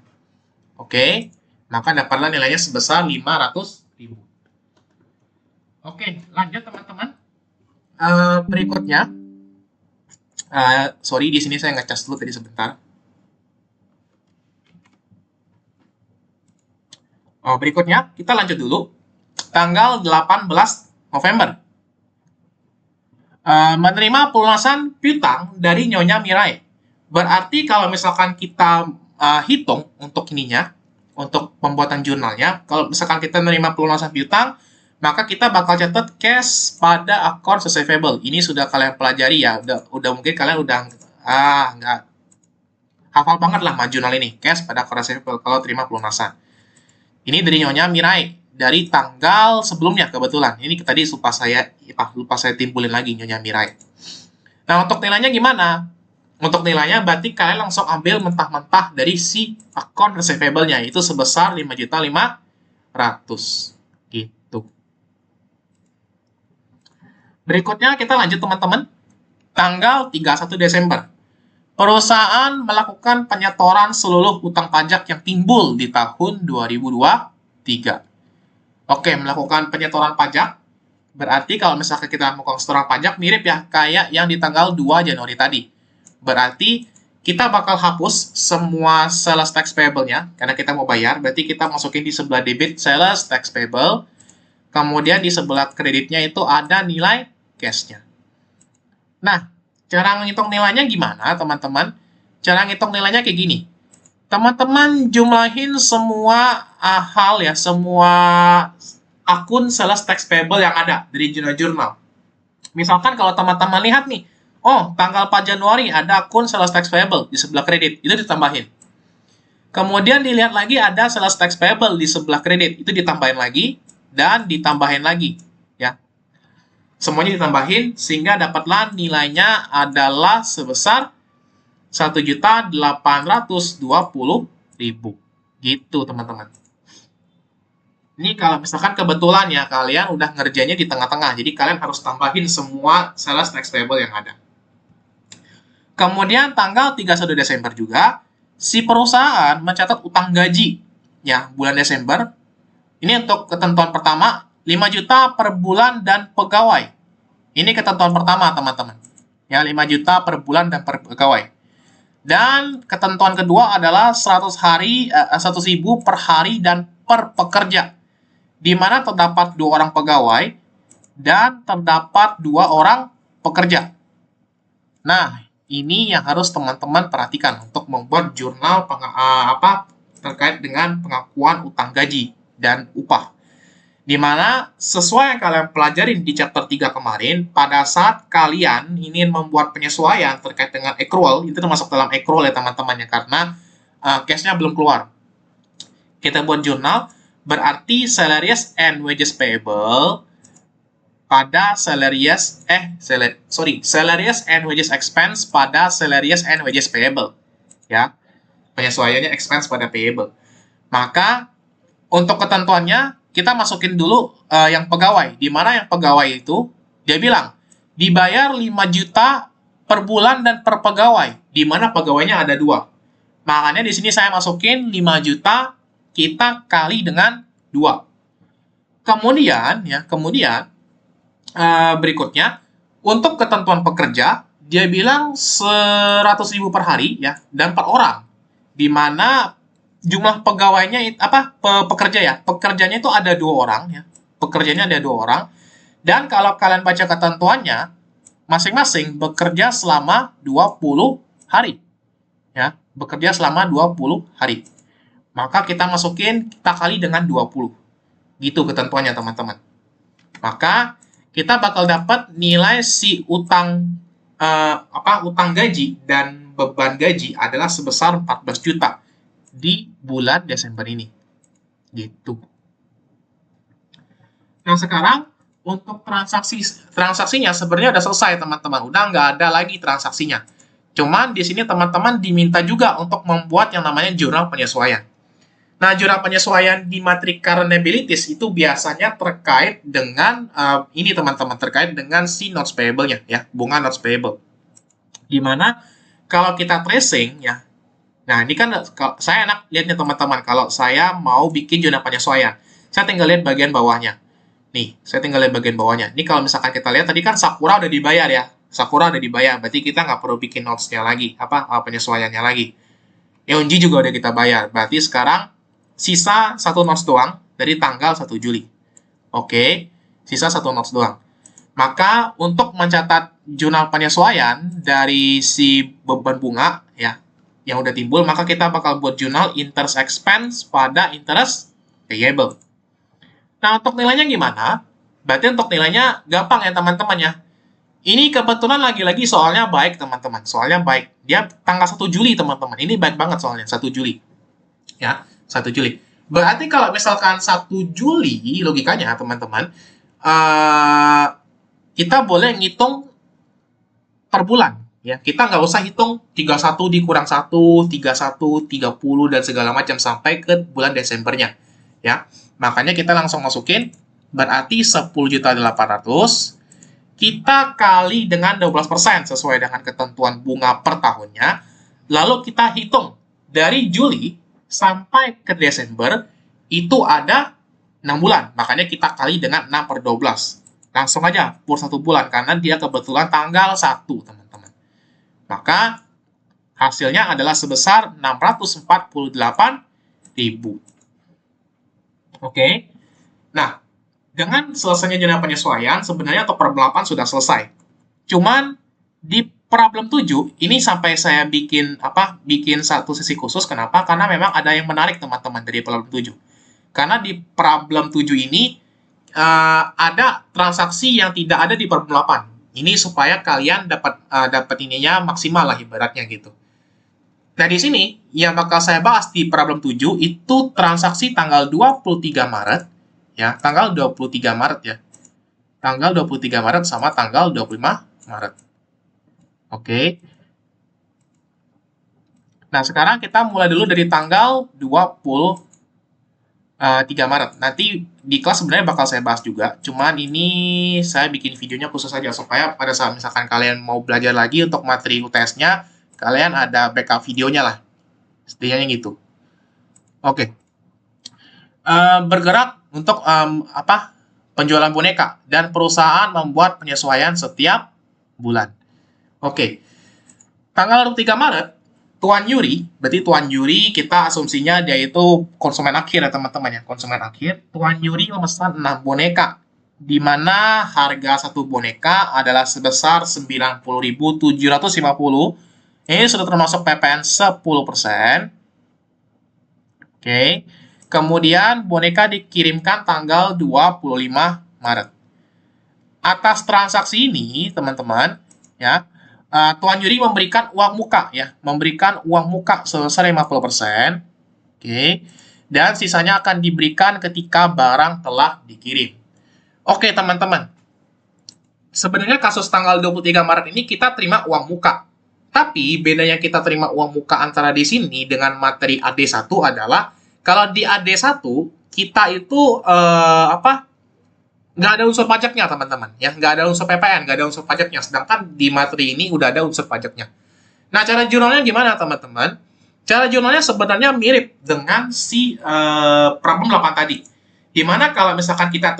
Oke, maka dapatlah nilainya sebesar 500.000. Oke, lanjut teman-teman. Berikutnya, sorry, di sini saya ngecas dulu tadi sebentar. Berikutnya, kita lanjut dulu. Tanggal 18 November. Menerima pelunasan piutang dari Nyonya Mirai Berarti kalau misalkan kita hitung untuk ininya, untuk pembuatan jurnalnya, kalau misalkan kita menerima pelunasan piutang, maka kita bakal catat cash pada akun receivable. Ini sudah kalian pelajari ya, udah mungkin kalian udah nggak hafal banget lah sama jurnal ini, cash pada akun receivable kalau terima pelunasan. Ini dari Nyonya Mirai, dari tanggal sebelumnya kebetulan. Ini tadi lupa saya timbulin lagi Nyonya Mirai. Nah, untuk nilainya gimana? Untuk nilainya berarti kalian langsung ambil mentah-mentah dari si akun receivable-nya, itu sebesar 5.500.000 gitu. Berikutnya kita lanjut teman-teman. Tanggal 31 Desember. Perusahaan melakukan penyetoran seluruh utang pajak yang timbul di tahun 2023. Oke, melakukan penyetoran pajak. Berarti kalau misalkan kita melakukan setoran pajak, mirip ya, kayak yang di tanggal 2 Januari tadi. Berarti kita bakal hapus semua sales tax payable-nya, karena kita mau bayar, berarti kita masukin di sebelah debit sales tax payable, kemudian di sebelah kreditnya itu ada nilai cash-nya. Nah, cara menghitung nilainya gimana, teman-teman? Cara ngitung nilainya kayak gini. Teman-teman jumlahin semua hal ya, semua akun sales tax payable yang ada dari jurnal-jurnal. Misalkan kalau teman-teman lihat nih, oh, tanggal 4 Januari ada akun sales tax payable di sebelah kredit, itu ditambahin. Kemudian dilihat lagi ada sales tax payable di sebelah kredit, itu ditambahin lagi, dan ditambahin lagi. Ya, semuanya ditambahin sehingga dapatlah nilainya adalah sebesar 1.820.000 gitu teman-teman. Ini kalau misalkan kebetulan ya kalian udah ngerjainnya di tengah-tengah, jadi kalian harus tambahin semua sales tax payable yang ada. Kemudian tanggal 31 Desember juga si perusahaan mencatat utang gaji ya bulan Desember. Ini untuk ketentuan pertama 5 juta per bulan dan pegawai. Ini ketentuan pertama, teman-teman. Ya, 5 juta per bulan dan per pegawai. Dan ketentuan kedua adalah 100.000 per hari dan per pekerja. Di mana terdapat 2 orang pegawai dan terdapat 2 orang pekerja. Nah, ini yang harus teman-teman perhatikan untuk membuat jurnal terkait dengan pengakuan utang gaji dan upah. Di mana sesuai yang kalian pelajarin di chapter 3 kemarin, pada saat kalian ingin membuat penyesuaian terkait dengan accrual, itu termasuk dalam accrual ya teman-teman ya, karena cash-nya belum keluar. Kita buat jurnal, berarti salaries and wages payable pada salaries and wages expense pada salaries and wages payable. Ya, penyesuaiannya expense pada payable. Maka untuk ketentuannya kita masukin dulu yang pegawai. Di mana yang pegawai itu dia bilang dibayar 5 juta per bulan dan per pegawai. Di mana pegawainya ada 2. Makanya di sini saya masukin 5 juta kita kali dengan 2. Kemudian berikutnya untuk ketentuan pekerja dia bilang 100.000 per hari ya dan per orang. Di mana jumlah pegawainya pekerjanya itu ada 2 orang ya. Pekerjanya ada 2 orang. Dan kalau kalian baca ketentuannya, masing-masing bekerja selama 20 hari. Ya, bekerja selama 20 hari. Maka kita kali dengan 20. Gitu ketentuannya, teman-teman. Maka kita bakal dapat nilai si utang gaji dan beban gaji adalah sebesar 14 juta. Di bulan Desember ini. Gitu. Nah, sekarang untuk transaksinya sebenarnya udah selesai, teman-teman. Udah nggak ada lagi transaksinya. Cuman di sini teman-teman diminta juga untuk membuat yang namanya jurnal penyesuaian. Nah, jurnal penyesuaian di materi current liabilities itu biasanya terkait dengan ini teman-teman, terkait dengan si notes payable-nya ya, bunga notes payable. Dimana kalau kita tracing ya. Nah, ini kan saya enak lihatnya teman-teman. Kalau saya mau bikin jurnal penyesuaian, saya tinggal lihat bagian bawahnya. Nih, saya tinggal lihat bagian bawahnya. Ini kalau misalkan kita lihat, tadi kan Sakura udah dibayar ya. Sakura udah dibayar, berarti kita nggak perlu bikin notes-nya lagi, penyesuaiannya lagi. Eunji juga udah kita bayar, berarti sekarang sisa 1 notes doang dari tanggal 1 Juli. Oke, sisa 1 notes doang. Maka untuk mencatat jurnal penyesuaian dari si beban bunga ya yang udah timbul, maka kita bakal buat jurnal interest expense pada interest payable. Nah, untuk nilainya gimana? Berarti untuk nilainya gampang ya teman-teman ya. Ini kebetulan lagi-lagi soalnya baik teman-teman. Soalnya baik. Dia tanggal 1 Juli teman-teman. Ini baik banget soalnya 1 Juli. Ya, 1 Juli. Berarti kalau misalkan 1 Juli logikanya teman-teman, kita boleh ngitung per bulan. Ya, kita nggak usah hitung 31 dikurang 1, 31, 30, dan segala macam sampai ke bulan Desembernya. Ya, makanya kita langsung masukin, berarti 10.800.000 kita kali dengan 12% sesuai dengan ketentuan bunga per tahunnya. Lalu kita hitung dari Juli sampai ke Desember itu ada 6 bulan. Makanya kita kali dengan 6 per 12. Langsung aja per 1 bulan karena dia kebetulan tanggal 1, teman-teman. Maka hasilnya adalah sebesar 648.000. Oke. Nah, dengan selesainya jurnal penyesuaian, sebenarnya untuk problem 8 sudah selesai. Cuman di problem 7, ini sampai saya bikin satu sesi khusus. Kenapa? Karena memang ada yang menarik teman-teman dari problem 7. Karena di problem 7 ini ada transaksi yang tidak ada di problem 8. Ini supaya kalian dapat ininya maksimal lah ibaratnya gitu. Nah, di sini yang bakal saya bahas di problem 7 itu transaksi tanggal 23 Maret. Ya, tanggal 23 Maret ya. Tanggal 23 Maret sama tanggal 25 Maret. Oke. Nah, sekarang kita mulai dulu dari tanggal 23 Maret. Nanti di kelas sebenarnya bakal saya bahas juga. Cuman ini saya bikin videonya khusus saja supaya pada saat misalkan kalian mau belajar lagi untuk materi UTS-nya, kalian ada backup videonya lah. Setidaknya gitu. Oke. Bergerak untuk penjualan boneka dan perusahaan membuat penyesuaian setiap bulan. Oke. Tanggal 23 Maret, Tuan Yuri, berarti Tuan Yuri kita asumsinya dia itu konsumen akhir ya teman-teman ya, konsumen akhir. Tuan Yuri memesan 6 boneka, di mana harga satu boneka adalah sebesar 90.750. Ini sudah termasuk PPN 10%. Oke. Kemudian boneka dikirimkan tanggal 25 Maret. Atas transaksi ini, teman-teman, ya, Tuan Yuri memberikan uang muka ya, memberikan uang muka sebesar 50%. Oke. Dan sisanya akan diberikan ketika barang telah dikirim. Oke, teman-teman. Sebenarnya kasus tanggal 23 Maret ini kita terima uang muka. Tapi bedanya kita terima uang muka antara di sini dengan materi AD1 adalah kalau di AD1 kita itu nggak ada unsur pajaknya teman-teman ya, nggak ada unsur PPN, nggak ada unsur pajaknya. Sedangkan di materi ini udah ada unsur pajaknya. Nah, cara jurnalnya gimana teman-teman? Cara jurnalnya sebenarnya mirip dengan si problem 8 tadi. Dimana kalau misalkan kita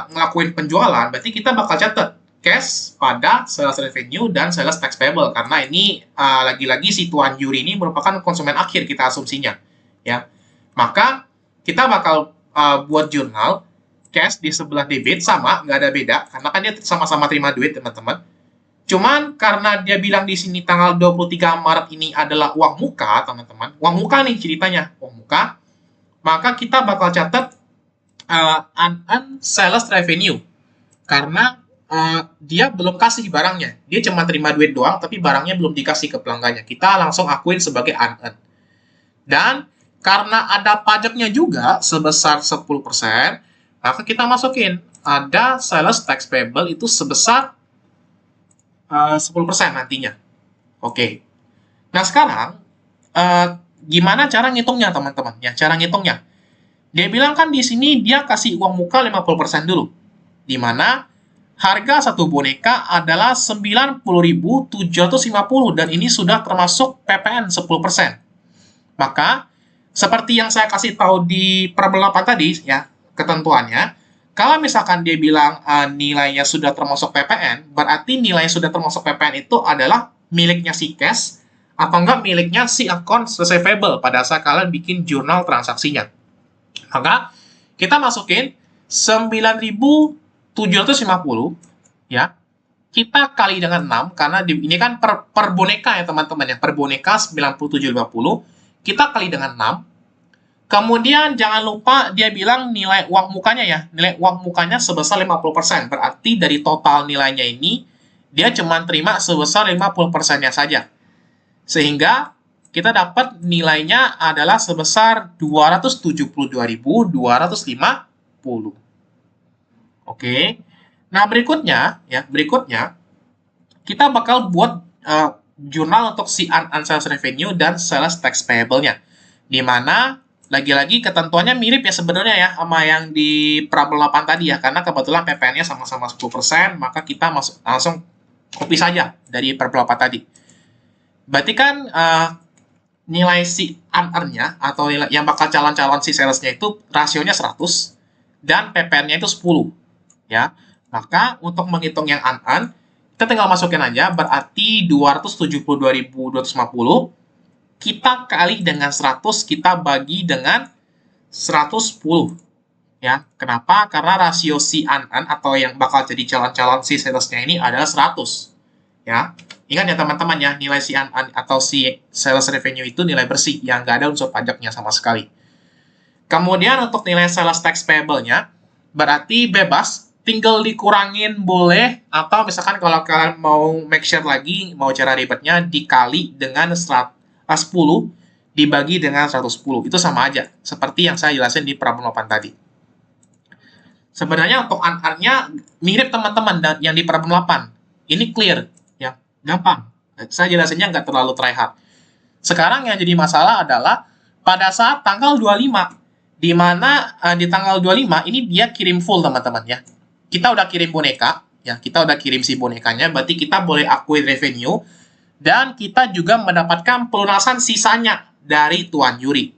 ngelakuin penjualan, berarti kita bakal catat cash pada sales revenue dan sales tax payable karena ini lagi-lagi si Tuan Yuri ini merupakan konsumen akhir kita asumsinya ya. Maka kita bakal buat jurnal cash di sebelah debit sama, nggak ada beda, karena kan dia sama-sama terima duit, teman-teman. Cuman karena dia bilang di sini tanggal 23 Maret ini adalah uang muka, teman-teman. Uang muka nih ceritanya, uang muka. Maka kita bakal catat unearned sales revenue. Karena dia belum kasih barangnya. Dia cuma terima duit doang, tapi barangnya belum dikasih ke pelanggannya. Kita langsung akuin sebagai unearned. Dan karena ada pajaknya juga sebesar 10%, maka kita masukin ada sales tax payable itu sebesar 10% nantinya. Oke. Nah, sekarang gimana cara ngitungnya, teman-teman? Ya, cara ngitungnya. Dia bilang kan di sini dia kasih uang muka 50% dulu. Di mana harga satu boneka adalah 90.750 dan ini sudah termasuk PPN 10%. Maka seperti yang saya kasih tahu di problem 8 tadi ya, ketentuannya, kalau misalkan dia bilang nilainya sudah termasuk PPN, berarti nilai sudah termasuk PPN itu adalah miliknya si cash atau enggak miliknya si account receivable pada saat kalian bikin jurnal transaksinya. Maka kita masukin 9.750 ya kita kali dengan 6, karena ini kan per boneka ya teman-teman ya, per boneka 9750, kita kali dengan 6. Kemudian jangan lupa dia bilang nilai uang mukanya ya, nilai uang mukanya sebesar 50%, berarti dari total nilainya ini, dia cuma terima sebesar 50%-nya saja. Sehingga kita dapat nilainya adalah sebesar 272.250. Oke. Nah, berikutnya kita bakal buat jurnal untuk si unearned sales revenue dan sales tax payable-nya. Di mana lagi-lagi ketentuannya mirip ya sebenarnya ya sama yang di problem 8 tadi ya, karena kebetulan PPN-nya sama-sama 10%, maka kita langsung copy saja dari problem 8 tadi. Berarti kan nilai si unearned-nya atau nilai yang bakal calon-calon si sales-nya itu rasionya 100 dan PPN-nya itu 10 ya. Maka untuk menghitung yang unearned, kita tinggal masukin aja, berarti 272.250 kita kali dengan 100, kita bagi dengan 110 ya. Kenapa? Karena rasio si unearned atau yang bakal jadi calon-calon si salesnya ini adalah 100 ya. Ingat ya teman-teman ya, nilai si unearned atau si sales revenue itu nilai bersih yang nggak ada unsur pajaknya sama sekali. Kemudian untuk nilai sales tax payable-nya berarti bebas, tinggal dikurangin boleh, atau misalkan kalau kalian mau make sure lagi, mau cara ribetnya, dikali dengan 10 dibagi dengan 110. Itu sama aja, seperti yang saya jelasin di problem 8 tadi. Sebenarnya untuk unearned-nya mirip teman-teman dan yang di problem 8. Ini clear, ya, gampang. Saya jelasinnya nggak terlalu try hard. Sekarang yang jadi masalah adalah pada saat tanggal 25, di mana di tanggal 25 ini dia kirim full teman-teman ya. Kita udah kirim boneka, ya, kita udah kirim si bonekanya, berarti kita boleh akui revenue, dan kita juga mendapatkan pelunasan sisanya dari tuan juri.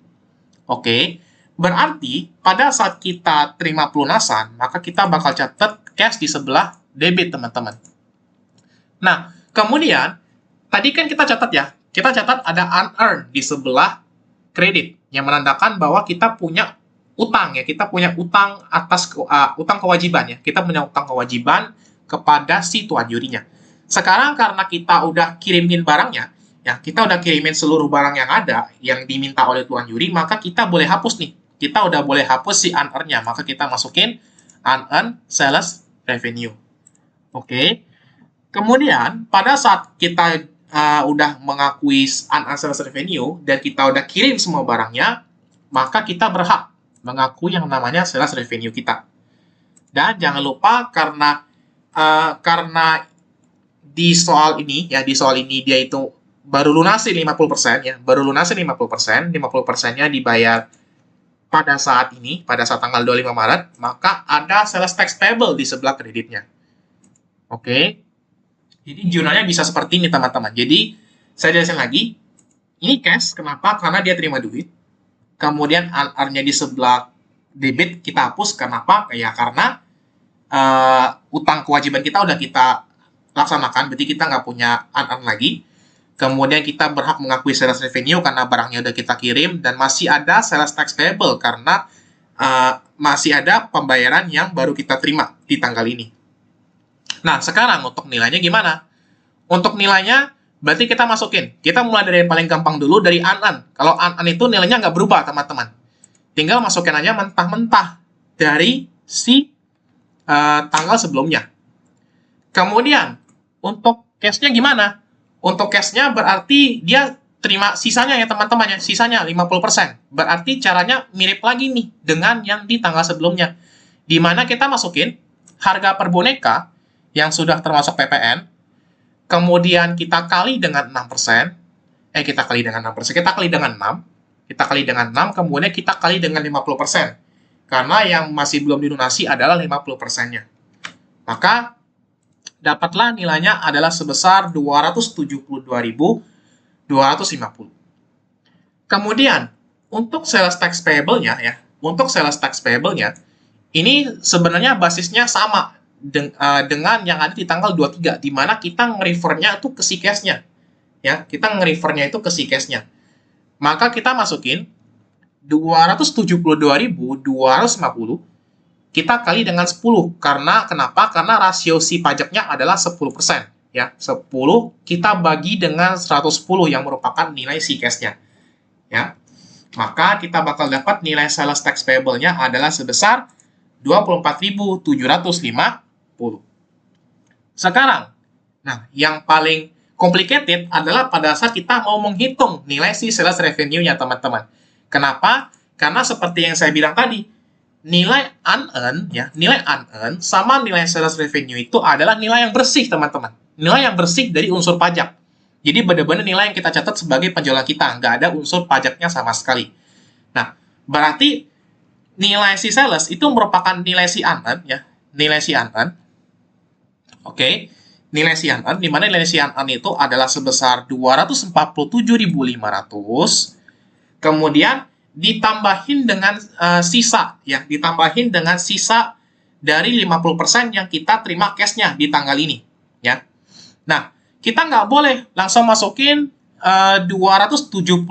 Oke, berarti pada saat kita terima pelunasan, maka kita bakal catat cash di sebelah debit, teman-teman. Nah, kemudian, tadi kan kita catat ya, kita catat ada unearned di sebelah kredit, yang menandakan bahwa kita punya utang ya, kita punya utang atas utang kewajiban ya, kita punya utang kewajiban kepada si tuan jurinya. Sekarang karena kita udah kirimin barangnya, ya kita udah kirimin seluruh barang yang ada yang diminta oleh tuan juri, maka kita boleh hapus nih, kita udah boleh hapus si unearned-nya, maka kita masukin unearned sales revenue. Oke. Kemudian pada saat kita udah mengakui unearned sales revenue dan kita udah kirim semua barangnya, maka kita berhak mengakui yang namanya sales revenue kita. Dan jangan lupa karena di soal ini ya, di soal ini dia itu baru lunasi 50% ya, baru lunasi 50%-nya dibayar pada saat ini, pada saat tanggal 25 Maret, maka ada sales tax payable di sebelah kreditnya. Oke. Jadi jurnalnya bisa seperti ini teman-teman. Jadi saya jelasin lagi, ini cash, kenapa? Karena dia terima duit. Kemudian unearned-nya di sebelah debit kita hapus, kenapa? Ya karena utang kewajiban kita udah kita laksanakan, berarti kita nggak punya unearned lagi. Kemudian kita berhak mengakui sales revenue karena barangnya udah kita kirim, dan masih ada sales tax payable karena masih ada pembayaran yang baru kita terima di tanggal ini. Nah, sekarang untuk nilainya gimana? Untuk nilainya, berarti kita masukin. Kita mulai dari yang paling gampang dulu, dari unearned. Kalau unearned itu nilainya nggak berubah, teman-teman. Tinggal masukin aja mentah-mentah dari si tanggal sebelumnya. Kemudian, untuk cash-nya gimana? Untuk cash-nya berarti dia terima sisanya ya teman-teman ya, sisanya 50%. Berarti caranya mirip lagi nih dengan yang di tanggal sebelumnya. Di mana kita masukin harga per boneka yang sudah termasuk PPN, kemudian kita kali dengan 6%, kita kali dengan 6%, kita kali dengan 6, kemudian kita kali dengan 50%. Karena yang masih belum dilunasi adalah 50%-nya. Maka dapatlah nilainya adalah sebesar 272.250. Kemudian, untuk sales tax payable-nya ya, ini sebenarnya basisnya sama dengan yang ada di tanggal 23, di mana kita nge-refer-nya itu ke si cash-nya. Ya, kita nge-refer-nya itu ke si cash-nya. Maka kita masukin 272.250, kita kali dengan 10. Karena kenapa? Karena rasio si pajaknya adalah 10%. Ya, 10 kita bagi dengan 110 yang merupakan nilai si cash-nya. Ya. Maka kita bakal dapat nilai sales tax payable-nya adalah sebesar 24.750. Sekarang, nah, yang paling complicated adalah pada saat kita mau menghitung nilai si sales revenue-nya, teman-teman. Kenapa? Karena seperti yang saya bilang tadi, nilai unearned, ya, nilai unearned sama nilai sales revenue itu adalah nilai yang bersih, teman-teman. Nilai yang bersih dari unsur pajak. Jadi benar-benar nilai yang kita catat sebagai penjualan kita, nggak ada unsur pajaknya sama sekali. Nah, berarti nilai si sales itu merupakan nilai si unearned, ya, nilai si unearned. Oke, nilai si unearned, di mana nilai si unearned itu adalah sebesar 247.500, kemudian ditambahin dengan sisa, ya, ditambahin dengan sisa dari 50% yang kita terima cash-nya di tanggal ini, ya. Nah, kita nggak boleh langsung masukin 272.250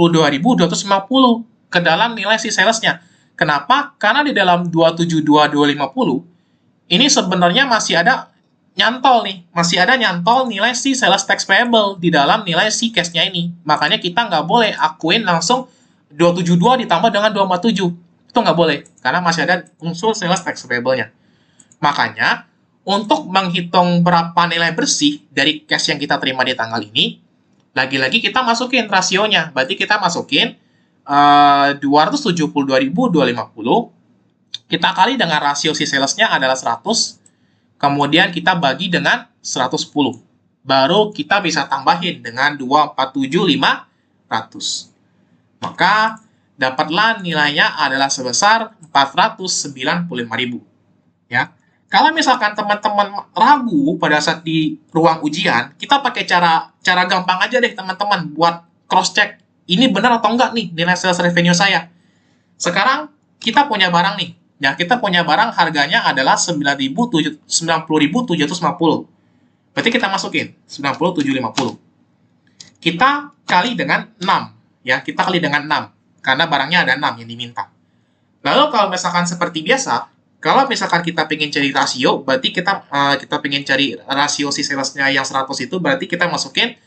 ke dalam nilai si sales-nya. Kenapa? Karena di dalam 272.250 ini sebenarnya masih ada nyantol nih, masih ada nyantol nilai si sales tax payable di dalam nilai si cash-nya ini. Makanya kita nggak boleh akuin langsung 272 ditambah dengan 247. Itu nggak boleh, karena masih ada unsur sales tax payable-nya. Makanya, untuk menghitung berapa nilai bersih dari cash yang kita terima di tanggal ini, lagi-lagi kita masukin rasionya. Berarti kita masukin 272.250, kita kali dengan rasio si sales-nya adalah 100, kemudian kita bagi dengan 110. Baru kita bisa tambahin dengan 247.500. Maka dapatlah nilainya adalah sebesar 495.000. Ya. Kalau misalkan teman-teman ragu pada saat di ruang ujian, kita pakai cara gampang aja deh teman-teman buat cross check ini benar atau enggak nih nilai sales revenue saya. Sekarang kita punya barang nih. Ya, kita punya barang harganya adalah 90.750. Berarti kita masukin 90.750. Kita kali dengan 6. Ya, kita kali dengan 6 karena barangnya ada 6 yang diminta. Lalu kalau misalkan seperti biasa, kalau misalkan kita pengen cari rasio, berarti kita pengen cari rasio si salesnya yang 100 itu, berarti kita masukin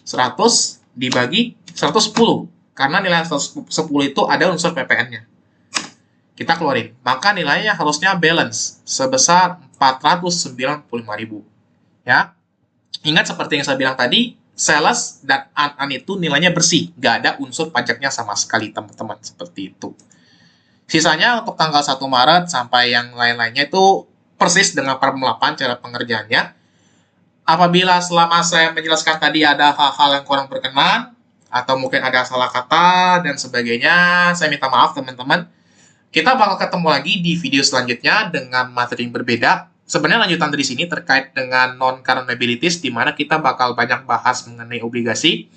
100 dibagi 110 karena nilai 110 itu ada unsur PPN-nya. Kita keluarin, maka nilainya harusnya balance sebesar 495.000. Ya, ingat seperti yang saya bilang tadi, sales dan unearned itu nilainya bersih, nggak ada unsur pajaknya sama sekali, teman-teman, seperti itu. Sisanya untuk tanggal 1 Maret sampai yang lain-lainnya itu persis dengan Permen 8 cara pengerjaannya. Apabila selama saya menjelaskan tadi ada hal-hal yang kurang berkenan, atau mungkin ada salah kata dan sebagainya, saya minta maaf, teman-teman. Kita bakal ketemu lagi di video selanjutnya dengan materi yang berbeda. Sebenarnya lanjutan dari sini terkait dengan non-current liabilities, di mana kita bakal banyak bahas mengenai obligasi.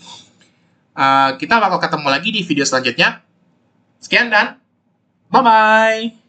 Kita bakal ketemu lagi di video selanjutnya. Sekian dan bye-bye!